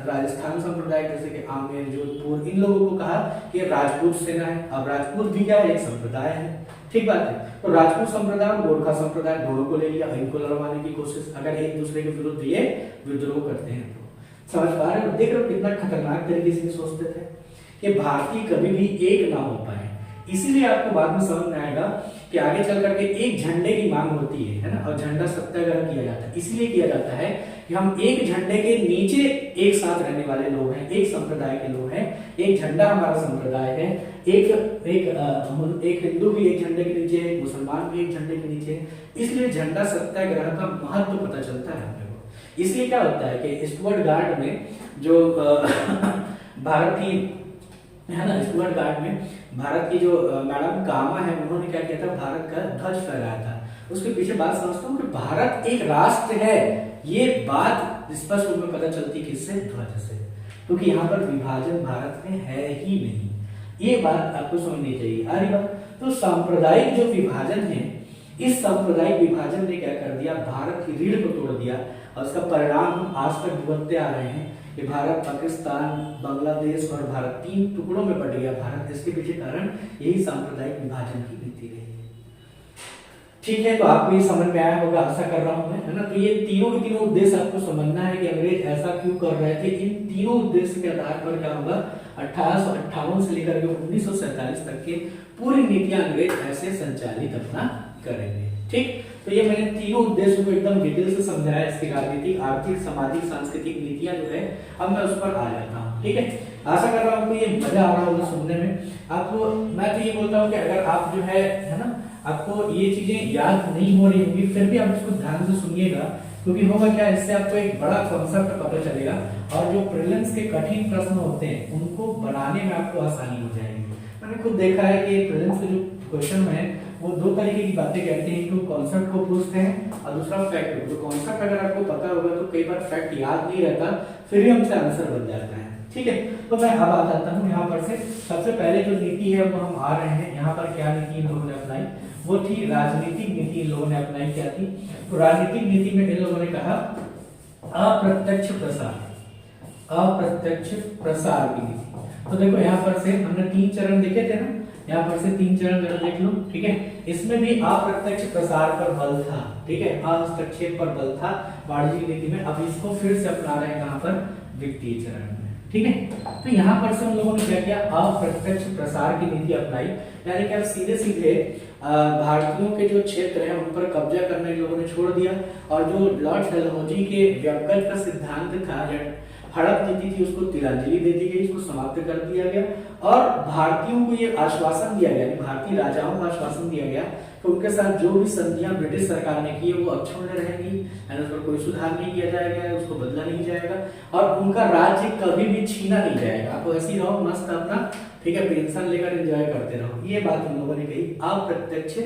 राजस्थान संप्रदाय, जैसे कि आमेर, जोधपुर, इन लोगों को कहा कि राजपूत सेना है। अब राजपूत भी क्या है, एक संप्रदाय है, ठीक बात है। तो राजपूत संप्रदाय और गोरखा संप्रदाय दोनों को ले लिया, इनको लड़वाने की कोशिश, अगर एक दूसरे के विरुद्ध ये विद्रोह करते हैं तो। समझ पा रहे हो? देख रहे हो कितना खतरनाक तरीके से सोचते थे कि भारतीय कभी भी एक ना हो पाए। इसीलिए आपको बाद में समझ में आएगा कि आगे चल करके एक झंडे की मांग होती है ना, और झंडा सत्याग्रह किया जाता है। इसलिए किया जाता है कि हम एक झंडे के नीचे एक साथ रहने वाले लोग हैं, एक संप्रदाय के लोग हैं, एक झंडा हमारा संप्रदाय है, एक हिंदू भी एक झंडे के नीचे है, मुसलमान भी एक झंडे के नीचे है। इसलिए झंडा सत्याग्रह का महत्व पता चलता है हमें को। इसलिए क्या होता है कि स्टुअर्ट गार्ड में जो भारतीय है ना, स्टुअर्ट गार्ड में भारत की जो मैडम कामा है, उन्होंने क्या किया था, भारत का ध्वज फहराया था। उसके पीछे बात समझता हूँ कि भारत एक राष्ट्र है, ये बात स्पष्ट रूप में पता चलती किससे, ध्वज से, क्योंकि यहाँ पर विभाजन भारत में है ही नहीं। ये बात आपको समझनी चाहिए। अरे बात, तो सांप्रदायिक जो विभाजन है, इस सांप्रदायिक विभाजन ने क्या कर दिया, भारत की रीढ़ को तोड़ दिया, और उसका परिणाम हम आज तक भुगतते आ रहे हैं कि भारत, पाकिस्तान, बांग्लादेश और भारत 3 टुकड़ों में बट गया भारत। इसके पीछे कारण यही सांप्रदायिक विभाजन की नीति रही है। ठीक है, तो आपको ये समझ में आया होगा, आशा कर रहा हूं मैं, है ना। तो ये तीनों के तीनों उद्देश्य आपको समझना है कि अंग्रेज ऐसा क्यों कर रहे थे। इन तीनों उद्देश्य के आधार पर क्या होगा, 1858 से लेकर के 1947 तक के पूरी नीतियां अंग्रेज ऐसे संचालित अपना करेंगे। ठीक, तो ये मैंने तीनों उद्देश्यों को एकदम डिटेल से समझाया। इसकी राजनीतिक, आर्थिक, सामाजिक, सांस्कृतिक नीतियां जो है, अब मैं उस पर आ जाता हूँ। ठीक है, आशा कर रहा हूँ कि ये मजा आ रहा होगा सुनने में आपको। मैं तो ये बोलता हूँ कि अगर आप जो है ना, आपको ये चीजें याद नहीं हो रही होंगी, फिर भी आप इसको ध्यान से सुनिएगा, क्योंकि होगा क्या, इससे आपको एक बड़ा कॉन्सेप्ट पता चलेगा, और जो प्रीलिम्स के कठिन प्रश्न होते हैं उनको बनाने में आपको आसानी हो जाएगी। मैंने खुद देखा है कि प्रीलिम्स के जो क्वेश्चन है वो 2 तरीके की बातें कहते हैं, एक कॉन्सेप्ट को पूछते हैं और दूसरा फैक्ट को। तो कॉन्सेप्ट अगर आपको पता होगा तो कई बार फैक्ट याद नहीं रहता, फिर भी हमसे आंसर बन जाता है। ठीक है, तो मैं अब आ जाता हूँ यहाँ पर से। सबसे पहले जो नीति है वो हम आ रहे हैं, यहाँ पर क्या नीति इन लोगों ने अपनाई, वो थी राजनीतिक नीति। इन लोगों ने अपनाई क्या थी, तो राजनीतिक नीति में इन लोगों ने कहा अप्रत्यक्ष प्रसार, अप्रत्यक्ष प्रसार की नीति। तो देखो यहाँ पर से हमने 3 चरण देखे थे ना, यहाँ पर से 3 चरण जरा देख लो। ठीक है, इसमें भी अप्रत्यक्ष प्रसार पर बल था, ठीक है, हस्तक्षेप पर बल था वाणिज्यिक नीति में। अब इसको फिर से अपना रहे हैं कहां पर, वित्तीय चरण में। ठीक है, तो यहाँ पर से हम लोगों ने क्या किया, अप्रत्यक्ष प्रसार की नीति अपनाई, यानी कि अब सीधे सीधे भारतीयों के जो क्षेत्र है उन पर कब्जा करना इन लोगों ने छोड़ दिया, और जो लॉर्ड डलहौजी के व्यवगत का सिद्धांत था, हड़प नीति थी, उसको तिलांजलि दे दी गई, इसको समाप्त कर दिया गया, और भारतीयों को ये आश्वासन दिया गया, भारतीय राजाओं को आश्वासन दिया गया कि उनके साथ जो भी संधियां ब्रिटिश सरकार ने की है वो अक्षुण्ण रहेंगी, उस पर कोई सुधार नहीं किया जाएगा, उसको बदला नहीं जाएगा, और उनका राज्य कभी भी छीना नहीं जाएगा। आप ऐसे ही रहो मस्त अपना, ठीक है, पेंशन लेकर एंजॉय करते रहो। ये बात हम लोगों ने कही, अप्रत्यक्ष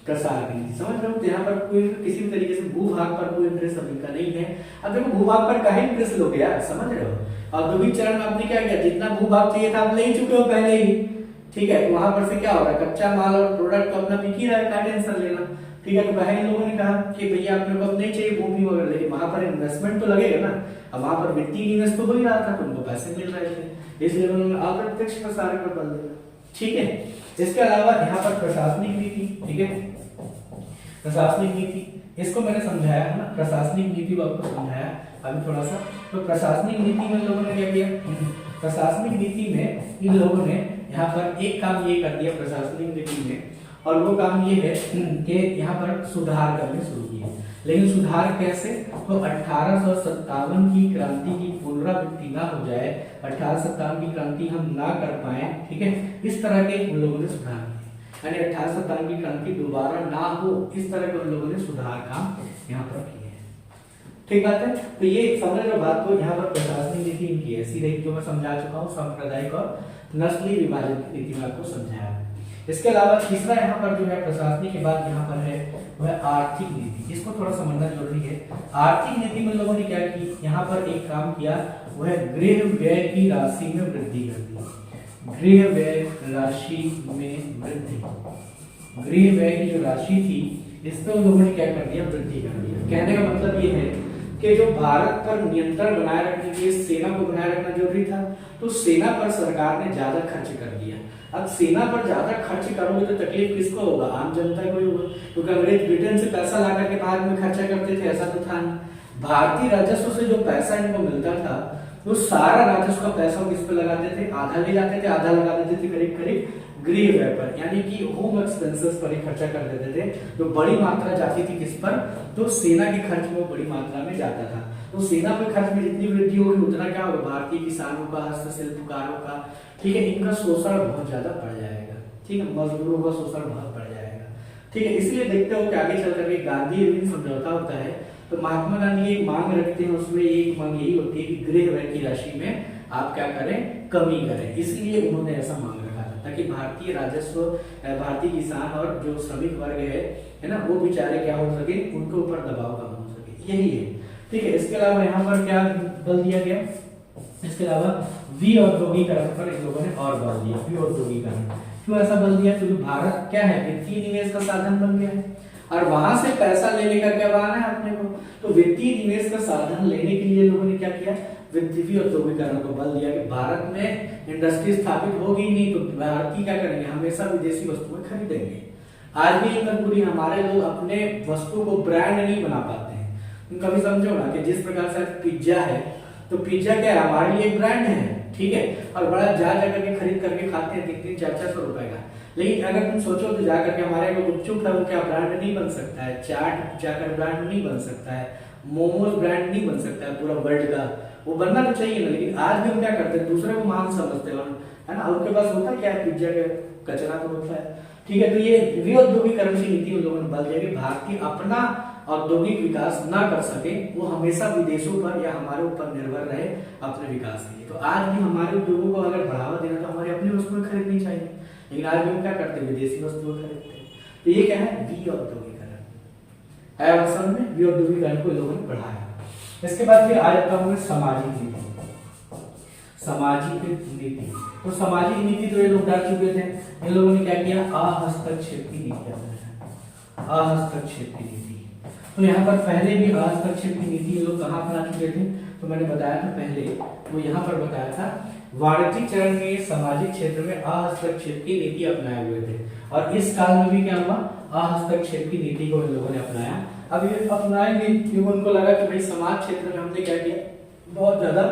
प्रसार की नीति। समझ रहे हो, यहाँ पर कोई किसी भी तरीके से भूभाग पर कोई इंटरेस्ट अभी का नहीं है। अब देखो भूभाग पर काहे इंटरेस्ट लोगे यार, समझ रहे हो। और द्वितीय चरण में आपने क्या किया, जितना भूभाग चाहिए था आप ले ही चुके हो पहले ही। ठीक है, तो वहां पर से क्या हो रहा है, कच्चा माल और प्रोडक्ट तो अपना बिक ही रहा है, क्या टेंशन लेना। ठीक है, तो इन लोगों ने कहा कि भैया अपने को अब नहीं चाहिए भूमि वगैरह, लेकिन वहां पर इन्वेस्टमेंट तो लगेगा ना। अब वहां पर वित्तीय निवेश तो हो ही रहा था, तो उनको पैसे मिल रहे थे, इसलिए उन्होंने अप्रत्यक्ष प्रसार पर बल दिया। ठीक है, इसके अलावा यहाँ पर प्रशासनिक नीति, ठीक है, प्रशासनिक नीति, इसको मैंने समझाया है ना, प्रशासनिक नीति को आपको समझाया अभी थोड़ा सा। तो प्रशासनिक नीति में लोगों ने क्या किया, प्रशासनिक नीति में इन लोगों ने यहाँ पर एक काम ये कर दिया प्रशासनिक नीति में, और वो काम ये है कि यहाँ पर सुधार करने शुरू किए। लेकिन सुधार कैसे? तो 1857 की क्रांति की पुनरावृत्ति ना हो जाए, 1857 की क्रांति हम ना कर पाए, ठीक है, इस तरह के उन लोगों ने सुधार किए। यानी 1857 की क्रांति दोबारा ना हो, इस तरह के उन लोगों ने सुधार काम यहाँ पर किए। ठीक बात है। तो ये समझ लो बात को। यहाँ पर प्रशासनिक नीति इनकी ऐसी रही जो मैं समझा चुका हूँ, सांप्रदायिक और नस्ली विभाजन की नीति में आपको समझाया। इसके अलावा तीसरा यहाँ पर जो है प्रशासनिक के बाद यहाँ पर है वह आर्थिक नीति। इसको थोड़ा समझना जरूरी है। आर्थिक नीति में लोगों ने क्या की, यहाँ पर एक काम किया, वह गृह व्यय की राशि में वृद्धि कर दी। गृह व्यय राशि में वृद्धि, गृह व्यय की जो राशि थी इस पे उन लोगों ने क्या कर दिया, वृद्धि कर दिया। कहने का मतलब ये है कि जो भारत पर नियंत्रण बनाए रखने के लिए सेना को बनाए रखना जरूरी था, तो सेना पर सरकार ने ज्यादा खर्च कर दिया। अब सेना पर ज्यादा खर्च करोगे तो तकलीफ किसको होगा? आम जनता को ही होगा, क्योंकि अंग्रेज ब्रिटेन से पैसा ला करके भारत में खर्चा करते थे, ऐसा तो था नहीं। भारतीय राजस्व से जो पैसा इनको मिलता था वो सारा राजस्व का पैसा किस पे लगाते थे? आधा ले जाते थे, आधा लगा देते थे करीब करीब गृह व्यय पर, यानी कि होम एक्सपेंसेस पर ही खर्चा कर देते थे। तो बड़ी मात्रा जाती थी किस पर? तो सेना के खर्च में बड़ी मात्रा में जाता था। तो सेना पे खर्च में जितनी वृद्धि होगी उतना क्या होगा? भारतीय किसानों का, हस्तशिल्पकारों का, ठीक है, इनका शोषण बहुत ज्यादा बढ़ जाएगा। ठीक है, मजदूरों का शोषण बहुत बढ़ जाएगा। ठीक है, इसलिए देखते हो कि आगे चल करके गांधी इरविन समझौता होता है, तो महात्मा गांधी एक मांग रखते हैं, उसमें एक मांग यही होती है कि गृह व्यय की राशि में आप क्या करें? कमी करें। इसलिए उन्होंने ऐसा मांग रखा था ताकि भारतीय राजस्व, भारतीय किसान और जो श्रमिक वर्ग है ना, वो बेचारे क्या हो सके, उनके ऊपर दबाव कम हो सके, यही है। ठीक है, इसके अलावा यहाँ पर क्या बल दिया गया? इसके अलावा विऔद्योगीकरण पर इन लोगों ने और बल दिया। विऔद्योगीकरण क्यों ऐसा बल दिया? क्योंकि भारत क्या है, वित्तीय निवेश का साधन बन गया है और वहां से पैसा लेने का क्या बहाना है अपने को? तो वित्तीय निवेश का साधन लेने के लिए लोगों ने क्या किया? वित्तीय औद्योगिकरण को बल दिया कि भारत में इंडस्ट्री स्थापित होगी नहीं तो भारतीय क्या करेंगे? हमेशा विदेशी वस्तुएं खरीदेंगे। आज भी पूरी हमारे लोग अपने वस्तु को ब्रांड नहीं बना पाते हैं। तुम कभी समझो ना कि जिस प्रकार से पिज्जा है, तो पिज्जा क्या है? हमारे लिए एक ब्रांड है, ठीक है, और बड़ा जा करके खरीद करके खाते हैं 300-400 रुपए का। लेकिन अगर तुम सोचो तो जाकर के हमारे को गुपचुप है वो क्या ब्रांड नहीं बन सकता है? चाट जाकर ब्रांड नहीं बन सकता है, मोमोज ब्रांड नहीं बन सकता है पूरा वर्ल्ड का, वो बनना तो चाहिए ना। लेकिन आज भी हम क्या करते हैं? दूसरे को महान समझते हैं, है ना। उनके पास होता क्या है? पिज्जा का कचरा तो होता है। ठीक है, तो ये विऔद्योगीकरण की नीति उन लोगों ने बल दिया कि भारतीय अपना औद्योगिक विकास ना कर सके, वो हमेशा विदेशों पर या हमारे ऊपर निर्भर रहे अपने विकास के लिए। तो आज भी हमारे उद्योगों को अगर बढ़ावा देना तो हमारी अपनी वस्तुएं खरीदनी चाहिए, लेकिन आज भी हम क्या करते हैं? विदेशी वस्तुएं खरीदते हैं। तो ये क्या है? विऔद्योगीकरण है। असल में विऔद्योगीकरण को लोगों ने बढ़ाया। इसके बाद फिर आ जाता हूँ सामाजिक नीति। सामाजिक नीति, तो सामाजिक नीति तो ये लोग डाल चुके थे। इन लोगों ने क्या किया? अहस्तक्षेप की नीति अपनाया। अहस्तक्षेप की नीति, तो यहाँ पर पहले भी हस्तक्षेप की नीति ये लोग कहाँ अपना चुके थे? तो मैंने बताया था पहले, वो यहाँ पर बताया था वाणिज्यिक चरण में सामाजिक क्षेत्र में अहस्तक्षेप की नीति अपनाए हुए थे। और इस काल में भी क्या हुआ? अहस्तक्षेप की नीति को इन लोगों ने अपनाया। अब ये अपनाएंगे क्योंकि उनको लगा कि भाई समाज क्षेत्र में हमने क्या किया? बहुत ज्यादा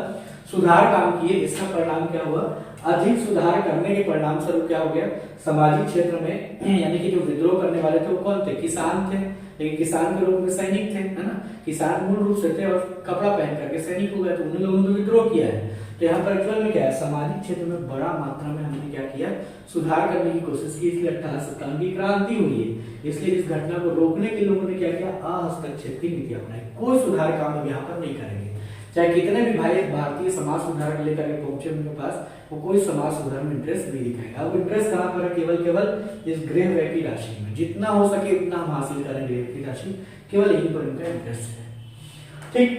सुधार काम किए। इसका परिणाम क्या हुआ? अधिक सुधार करने के परिणाम स्वरूप क्या हो गया? सामाजिक क्षेत्र में यानी कि जो विद्रोह करने वाले थे वो कौन थे? किसान थे, लेकिन किसान के रूप में सैनिक थे, है ना। किसान मूल रूप से थे और कपड़ा पहन करके सैनिक हो गए, तो उन लोगों ने विद्रोह किया है। तो यहाँ पर एक्चुअल में क्या है? सामाजिक क्षेत्र में बड़ा मात्रा में हमने क्या किया? सुधार करने की कोशिश की। इसलिए 1857 की क्रांति हुई है। इसलिए इस घटना को रोकने के लोगों ने क्या किया? अहस्तक्षेप की नीति अपनाई। कोई सुधार काम अब यहाँ पर नहीं करेंगे, चाहे कितने भी भाई भारतीय समाज सुधार लेकर के पहुंचे उनके पास, वो कोई समाज सुधार में इंटरेस्ट नहीं दिखाएगा। अब इंटरेस्ट कहाँ पर है? केवल इस गृह व्यय की राशि में, जितना हो सके उतना हम हासिल करें गृह की राशि, केवल यहीं पर इनका इंटरेस्ट है। ठीक,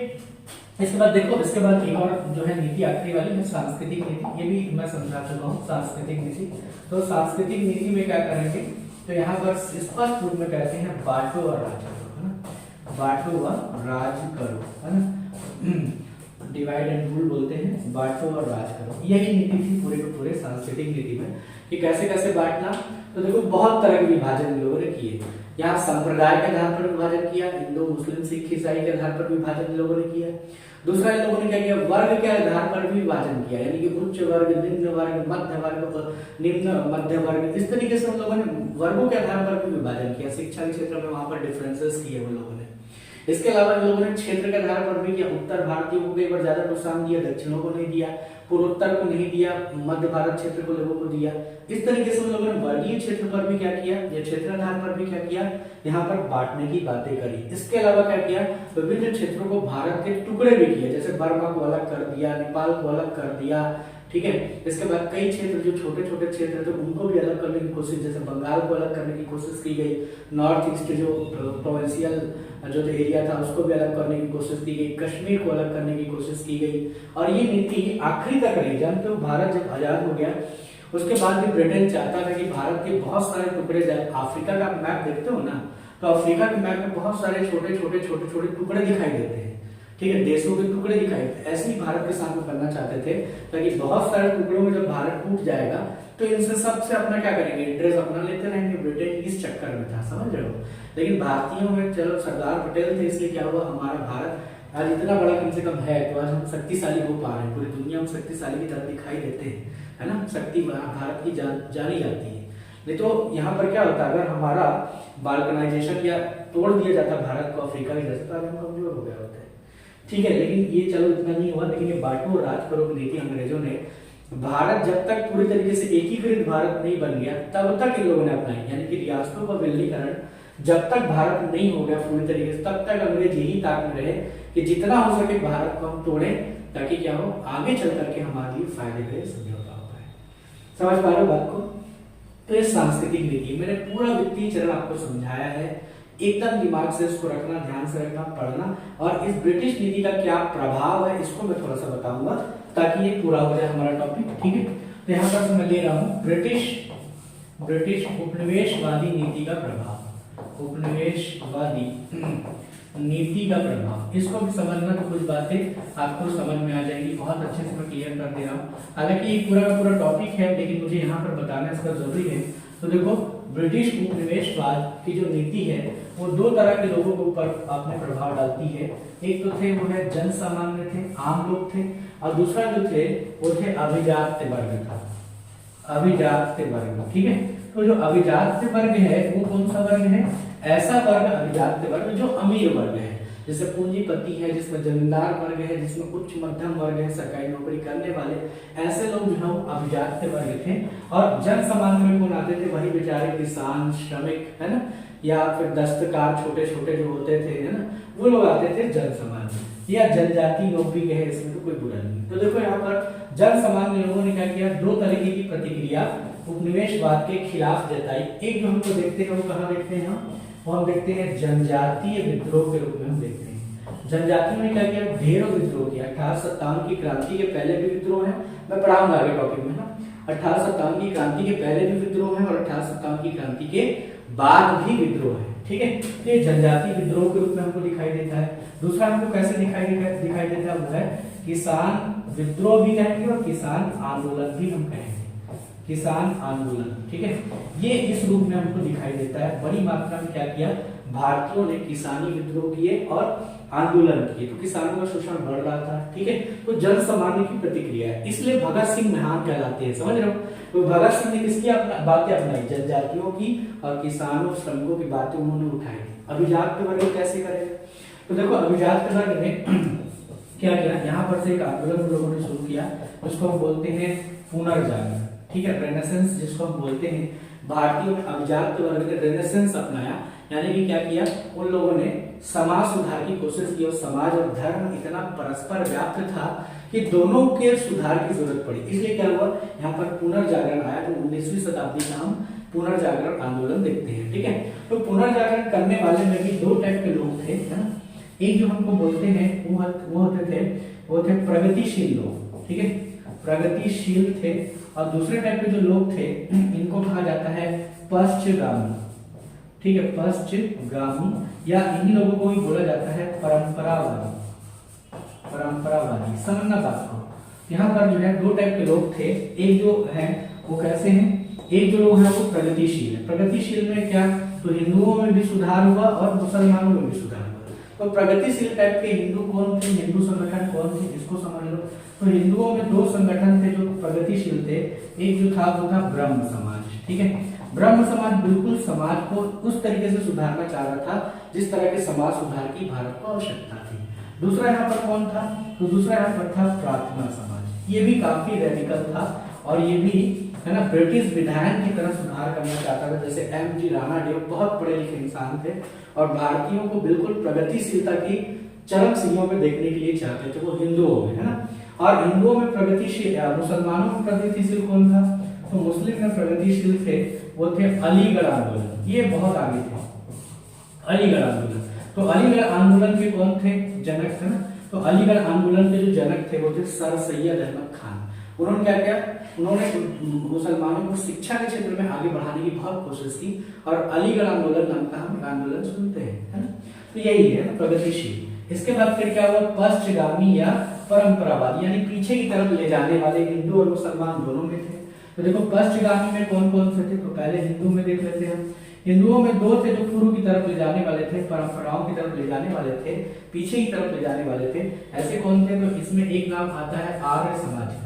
इसके बाद देखो, इसके बाद एक और जो है नीति आखिरी वाली है सांस्कृतिक नीति। ये भी मैं समझा चुका हूँ सांस्कृतिक नीति। तो सांस्कृतिक नीति में क्या करेंगे? तो यहाँ पर स्पष्ट रूप में कहते हैं बांटो और राज करो, है ना। बांटो और राज करो, है ना। डिवाइड एंड रूल बोलते हैं, बांटो और राज करो। यही नीति थी पूरे के पूरे सांस्कृतिक नीति में कि कैसे कैसे बांटना। तो देखो बहुत तरह के विभाजन इन लोगों ने किए। यहाँ संप्रदाय के आधार पर विभाजन किया, हिंदू मुस्लिम सिख ईसाई के आधार पर विभाजन इन लोगों ने किया। दूसरा इन लोगों ने क्या किया, वर्ग के आधार पर भी विभाजन किया, यानी कि उच्च वर्ग, निम्न वर्ग, मध्य वर्ग, निम्न मध्य वर्ग, इस तरीके से उन लोगों ने वर्गों के आधार पर भी विभाजन किया। शिक्षा के क्षेत्र में वहां पर डिफरेंसेस किए उन लोगों ने। इसके अलावा इन लोगों ने क्षेत्र के आधार पर भी किया। उत्तर भारतीयों को एक बार ज्यादा प्रोत्साहन दिया, दक्षिणों को नहीं दिया, पूर्वोत्तर को नहीं दिया, मध्य भारत क्षेत्र को लोगों को दिया। इस तरीके से उन लोगों ने वर्गीय क्षेत्र पर भी क्या किया, या क्षेत्र आधार पर भी क्या किया, यहाँ पर बांटने की बातें करी। इसके अलावा क्या किया, विभिन्न क्षेत्रों को भारत के टुकड़े भी किए, जैसे बर्मा को अलग कर दिया, नेपाल को अलग कर दिया, ठीक है। इसके बाद कई क्षेत्र जो छोटे छोटे क्षेत्र थे उनको भी अलग करने की कोशिश, जैसे बंगाल को अलग करने की कोशिश की गई, नॉर्थ ईस्ट जो प्रोविंशियल जो एरिया था उसको भी अलग करने की कोशिश की गई, कश्मीर को अलग करने की कोशिश की गई। और ये नीति आखिरी तक रही। जब भारत जब आजाद हो गया उसके बाद भी ब्रिटेन चाहता था कि भारत के बहुत सारे टुकड़े जाए। अफ्रीका का मैप देखते हो ना, तो अफ्रीका के मैप में बहुत सारे छोटे छोटे टुकड़े दिखाई देते हैं, ठीक है, देशों के टुकड़े दिखाई देते। ऐसे ही भारत के साथ में करना चाहते थे, ताकि बहुत सारे टुकड़ों में जब भारत टूट जाएगा तो इनसे सबसे अपना क्या करेंगे, इंटरेस्ट अपना लेते रहेंगे। ब्रिटेन इस चक्कर में था, समझ रहे हो। लेकिन भारतीयों में चलो सरदार पटेल थे, इसलिए क्या हुआ, हमारा भारत आज इतना बड़ा कम से कम है, तो आज हम शक्तिशाली हो पा रहे हैं, पूरी दुनिया में शक्तिशाली की तरह दिखाई देते हैं, है ना। शक्ति भारत की जानी जाती है। नहीं तो यहाँ पर क्या होता, अगर हमारा बाल्कनाइजेशन या तोड़ दिया जाता भारत को अफ्रीका की जैसे, तो हम कमजोर हो गया होता है, ठीक है। लेकिन ये चलो इतना नहीं हुआ। लेकिन ये बांटो और राज करो की नीति अंग्रेजों ने, भारत जब तक पूरी तरीके से एकीकृत भारत नहीं बन गया तब तक इन लोगों ने अपनाई, यानी कि रियासतों का विलीनीकरण जब तक भारत नहीं हो गया पूरी तरीके से, तब तक अंग्रेज यही ताक में रहे कि जितना हो सके भारत को हम तोड़े, ताकि क्या हो, आगे चल करके हमारे लिए फायदे का समझौता हो पाए। समझ पा रहे हो बात को। तो ये सांस्कृतिक नीति, मैंने पूरा वित्तीय चरण आपको समझाया है, एकदम दिमाग से इसको रखना, ध्यान से रखना, पढ़ना। और इस ब्रिटिश नीति का क्या प्रभाव है इसको मैं थोड़ा सा बताऊंगा, ताकि ये पूरा हो जाए हमारा टॉपिक, ठीक है। तो यहाँ पर मैं ले रहा हूँ ब्रिटिश उपनिवेशवादी नीति का प्रभाव, उपनिवेशवादी नीति का प्रभाव। इसको भी समझना, तो कुछ बातें आपको समझ में आ जाएंगी। बहुत अच्छे से मैं क्लियर कर दे रहा हूँ। हालांकि ये पूरा का पूरा टॉपिक है, लेकिन मुझे यहाँ पर बताना इसका जरूरी है। तो देखो, ब्रिटिश उपनिवेशवाद की जो नीति है वो दो तरह के लोगों के ऊपर अपने प्रभाव डालती है। एक तो थे वो है जन सामान्य थे, आम लोग थे, और दूसरा जो थे वो थे अभिजात्य वर्ग था, अभिजात्य वर्ग, ठीक है। तो जो अभिजात्य वर्ग है वो कौन सा वर्ग है, ऐसा वर्ग अभिजात्य वर्ग जो अमीर वर्ग है, जैसे पूंजीपति है, जिसमें जमींदार वर्ग है, जिसमें उच्च मध्यम वर्ग है, सरकारी नौकरी करने वाले, ऐसे लोग जो है वो अभिजात्य वर्ग थे। और जन सामान्य में कौन आते थे, वही बेचारे किसान, श्रमिक, है ना, या फिर दस्तकार छोटे छोटे जो होते थे, है ना, वो लोग आते थे जन सामान्य, या जनजाति लोग भी कहे, इसमें तो कोई बुरा नहीं। तो देखो यहाँ पर जन सामान्य लोगों ने क्या किया, दो तरीके की प्रतिक्रिया उपनिवेशवाद के खिलाफ जताई। एक जो हमको देखते हैं वो कहाँ देखते हैं, वो हम देखते हैं जनजातीय विद्रोह के रूप में हम देखते हैं। जनजातियों ने क्या किया, ढेरों विद्रोह किया। 1857 की क्रांति के पहले भी विद्रोह है, मैं पढ़ाऊंगा आगे टॉपिक में ना। 1857 की क्रांति के पहले भी विद्रोह है और 1857 की क्रांति के बाद भी विद्रोह है, ठीक है। तो ये जनजातीय विद्रोह के रूप में हमको दिखाई देता है। दूसरा हमको कैसे दिखाई देता है, वो है किसान विद्रोह भी कहेंगे और किसान आंदोलन भी हम कहेंगे, किसान आंदोलन, ठीक है। ये इस रूप में हमको दिखाई देता है। बड़ी मात्रा में क्या किया, भारतीयों ने किसानी विद्रोह किए और आंदोलन किए, तो किसानों का शोषण बढ़ रहा था, ठीक है। तो जन सामान्य की प्रतिक्रिया है, इसलिए भगत सिंह महान कहलाते हैं, समझ रहे हो। तो भगत सिंह ने किसकी बातें अपनाई, जनजातियों की और किसानों श्रमिकों की बातें उन्होंने उठाई। अभिजात वर्ग कैसे करेगा, तो देखो अभिजात वर्ग ने क्या किया, यहाँ पर से एक आंदोलन लोगों ने शुरू किया, उसको हम बोलते हैं पुनर्जागरण, ठीक है, रेनेसेंस जिसको हम बोलते हैं। भारतीयों में अभिजात वर्ग ने रेनेसेंस अपनाया, यानी कि क्या किया, उन लोगों ने समाज सुधार की कोशिश की। और समाज और धर्म इतना परस्पर व्याप्त था कि दोनों के सुधार की जरूरत पड़ी। इसलिए क्या हुआ, यहाँ पर पुनर्जागरण आया। तो 19वीं शताब्दी का हम पुनर्जागरण आंदोलन देखते हैं, ठीक है। तो पुनर्जागरण करने वाले में भी दो टाइप के लोग थे, है ना। एक जो हमको बोलते हैं वो थे प्रगतिशील लोग, ठीक है, प्रगतिशील थे। और दूसरे टाइप के जो लोग थे इनको कहा जाता है पश्चिमगामी, ठीक है, पश्चिमगामी, या इन्हीं लोगों को भी बोला जाता है परंपरावादी, परंपरावादी। समझना बात को, यहाँ पर जो है दो टाइप के लोग थे। एक जो है वो कैसे हैं, एक जो लोग हैं वो प्रगतिशील है। प्रगतिशील में क्या, तो हिंदुओं में भी सुधार हुआ और मुसलमानों में भी सुधार हुआ। तो प्रगतिशील टाइप के हिंदू कौन थे, हिंदू संगठन कौन थे, इसको समझ लो। तो हिंदुओं में दो संगठन थे जो प्रगतिशील थे। एक जो था वो था ब्रह्म समाज, ठीक है। ब्रह्म समाज बिल्कुल समाज को उस तरीके से सुधारना चाह रहा था जिस तरह के समाज सुधार की भारत को आवश्यकता थी। दूसरा यहाँ पर कौन था, तो दूसरा यहाँ पर था प्रार्थना समाज। ये भी काफी रेडिकल था और ये भी है ना ब्रिटिश विधायन की तरह सुधार करना चाहता था। जैसे एम.जी. राणा डेव बहुत पढ़े लिखे इंसान थे और भारतीयों को बिल्कुल प्रगतिशीलता की चरम सीमाओं पे देखने के लिए चाहते थे, वो हिंदुओं में, है ना। और हिंदुओं में प्रगतिशील, मुसलमानों में प्रगतिशील कौन था, तो मुस्लिम में प्रगतिशील थे वो थे अलीगढ़ आंदोलन। ये बहुत आगे थे अलीगढ़ आंदोलन। तो अलीगढ़ आंदोलन के कौन थे, जनक थे ना। तो अलीगढ़ आंदोलन के जो जनक थे वो थे सर सैयद अहमद खान। उन्होंने क्या किया, उन्होंने मुसलमानों को शिक्षा के क्षेत्र में आगे बढ़ाने की बहुत कोशिश की और अलीगढ़ आंदोलन नाम का हम आंदोलन सुनते हैं, है ना। तो यही है प्रगतिशील। इसके बाद फिर क्या हुआ, पश्चिमगामी या परंपरावादी, यानी पीछे की तरफ ले जाने वाले हिंदू और मुसलमान दोनों में थे। तो देखो पश्चिमगामी में कौन कौन से थे, तो पहले हिंदू में देख लेते हैं। हिंदुओं में दो थे जो पूर्व की तरफ ले जाने वाले थे, परंपराओं की तरफ ले जाने वाले थे, पीछे की तरफ ले जाने वाले थे। ऐसे कौन थे, तो इसमें एक नाम आता है आर्य समाज का,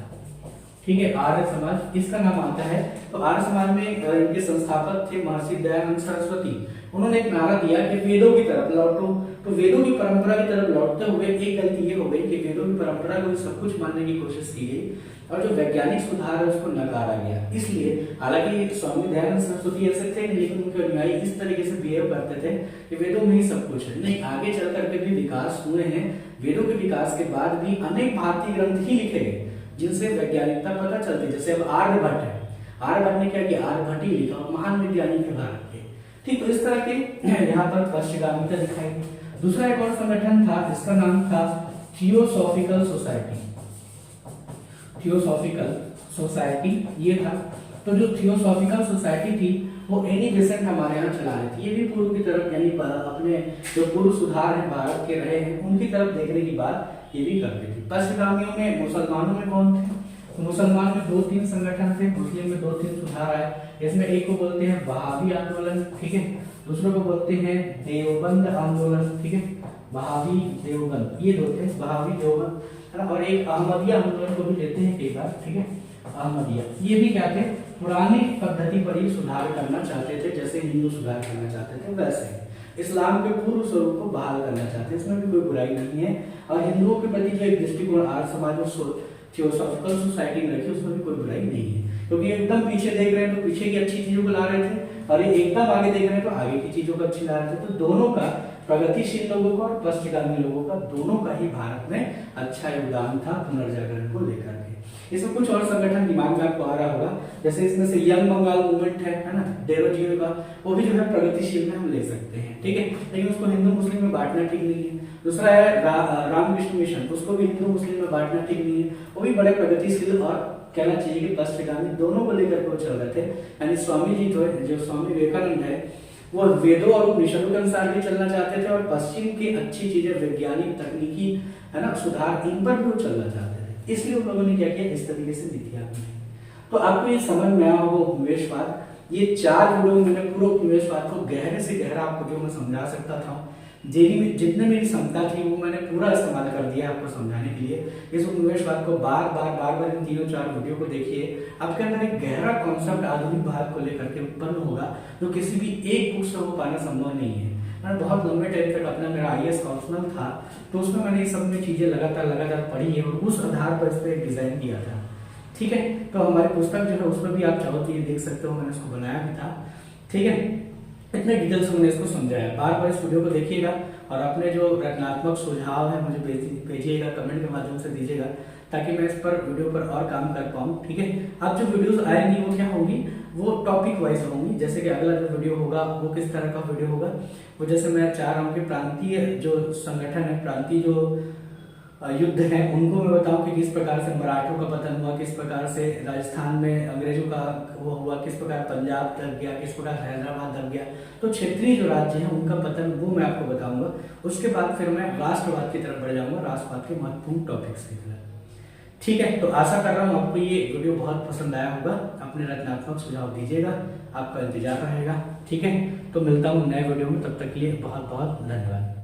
ठीक है, आर्य समाज इसका नाम आता है। तो आर्य समाज में इनके संस्थापक थे महर्षि दयानंद सरस्वती। उन्होंने एक नारा दिया कि वेदों की तरफ लौटो। तो वेदों की परंपरा की तरफ लौटते हुए एक गलती ये हो गई कि वेदों की परंपरा को सब कुछ मानने की कोशिश की गई और जो वैज्ञानिक सुधार है उसको नकारा गया। इसलिए हालांकि स्वामी दयानंद सरस्वती ऐसे थे लेकिन उनके अनुयायी इस तरीके से बिहेव करते थे कि वेदों में ही सब कुछ है। नहीं, आगे चल करके भी विकास हुए हैं। वेदों के विकास के बाद भी अनेक भारतीय ग्रंथ ही लिखे गए जिनसे वैज्ञानिकता पता चलती है। जैसे अब आर्यभट्ट है, आर्यभट्ट ने क्या किया, आर्यभट्ट ही लिखा और महान वैज्ञानिक है भारत के, ठीक। तो इस तरह के यहाँ पर पश्चिमगामिता दिखाई दी। दूसरा एक और संगठन था, इसका नाम था थियोसॉफिकल सोसाइटी। थियोसॉफिकल सोसाइटी ये था। तो जो थियोसॉफिकल सोसाइटी थी वो एनी बेसेंट हमारे यहाँ चला रही थी। ये भी पूर्व की तरफ यानी अपने जो पूर्व सुधार है भारत के रहे हैं उनकी तरफ देखने की बात ये भी करती थी। पश्चिमगामियों में मुसलमानों में कौन थे, तो मुसलमान में दो तीन संगठन थे, मुस्लिम में दो तीन सुधार आए। इसमें एक को बोलते हैं वहाबी आंदोलन, ठीक है, दूसरों को बोलते हैं देवबंद आंदोलन, ठीक है, वहाबी देवबंद, ये दो थे, वहाबी देवबंद, है ना। और एक अहमदिया आंदोलन को भी लेते हैं कई बार, ठीक है, अहमदिया। ये भी क्या थे, पुरानी पद्धति पर ही सुधार करना चाहते थे, जैसे हिंदू सुधार करना चाहते थे वैसे इस्लाम के पूर्व स्वरूप को बहाल करना चाहते हैं। इसमें भी कोई बुराई नहीं है। और हिंदुओं के प्रति जो एक दृष्टिकोण आर्य समाज और थियोसॉफिकल सोसाइटी में रखी उसमें भी कोई बुराई नहीं है, क्योंकि एकदम पीछे देख रहे हैं तो पीछे की अच्छी चीजों को ला रहे थे और ये एकदम आगे देख रहे हैं तो आगे की चीजों को अच्छी ला रहे थे। तो दोनों का, प्रगतिशील लोगों का और पश्चिमगामी लोगों का, दोनों का ही भारत में अच्छा योगदान था पुनर्जागरण को लेकर के। इसमें कुछ और संगठन दिमाग में आपको आ रहा होगा, जैसे इसमें से यंग बंगाल मूवमेंट है ना, डेरोजियो का, वो भी जो है प्रगतिशील में हम ले सकते हैं, ठीक है, लेकिन उसको हिंदू मुस्लिम में बांटना ठीक नहीं है। दूसरा है रामकृष्ण मिशन, उसको भी हिंदू मुस्लिम में बांटना ठीक नहीं है। वो भी बड़े प्रगतिशील और कहना चाहिए कि पश्चिमगामी दोनों को लेकर वो चल रहे थे। यानी स्वामी जी तो जो स्वामी विवेकानंद है वो वेदों और उपनिषदों के अनुसार भी चलना चाहते थे और पश्चिम की अच्छी चीजें, वैज्ञानिक तकनीकी, है ना, सुधार, इन पर भी वो चलना चाहते थे। इसलिए उन लोगों ने क्या किया, इस तरीके से लिखा। तो आपको ये समझ में आया होगा उपनिवेशवाद। ये चार वीडियो में मैंने पूरा उपनिवेशवाद को गहरे से गहरा आपको जो मैं समझा सकता था, जितने मेरी क्षमता थी वो मैंने पूरा इस्तेमाल कर दिया आपको समझाने के लिए। इस उपनिवेशवाद को बार बार इन तीनों चार वीडियो को देखिए, आपके अंदर एक गहरा कॉन्सेप्ट आधुनिक भारत को लेकर के उत्पन्न होगा जो किसी भी एक बुक से हो पाना संभव नहीं है। मैंने बहुत लंबे टाइम तक अपना मेरा IAS काउंसलर था तो उसमें मैंने ये सब में चीजें लगातार पढ़ी है और उस आधार पर इस पर एक डिजाइन किया था, ठीक है। तो हमारी पुस्तक जो है उसमें भी आप चाहो तो ये देख सकते हो, मैंने उसको बनाया भी था, ठीक है। इतने डिटेल से मैंने इसको समझाया। बार इस वीडियो को देखिएगा और अपने जो रचनात्मक सुझाव है मुझे भेजिएगा, कमेंट के माध्यम से दीजिएगा ताकि मैं इस पर वीडियो पर और काम कर पाऊँ, ठीक है। अब जो वीडियोस आएंगी वो क्या होंगी, वो टॉपिक वाइज होंगी। जैसे कि अगला जो वीडियो होगा वो किस तरह का वीडियो होगा, वो जैसे मैं चाह रहा हूँ कि प्रांतीय जो संगठन है, प्रांतीय जो युद्ध हैं उनको मैं बताऊं कि किस प्रकार से मराठों का पतन हुआ, किस प्रकार से राजस्थान में अंग्रेजों का वो हुआ, किस प्रकार पंजाब दब गया, किस प्रकार हैदराबाद दब गया। तो क्षेत्रीय जो राज्य हैं उनका पतन वो मैं आपको बताऊंगा। उसके बाद फिर मैं राष्ट्रवाद की तरफ बढ़ जाऊंगा, राष्ट्रवाद के महत्वपूर्ण टॉपिक्स की तरफ। ठीक है, तो आशा कर रहा हूँ आपको ये वीडियो बहुत पसंद आया होगा। अपने रचनात्मक सुझाव दीजिएगा, आपका इंतजार रहेगा। ठीक है, तो मिलता हूँ नए वीडियो में, तब तक के लिए बहुत बहुत धन्यवाद।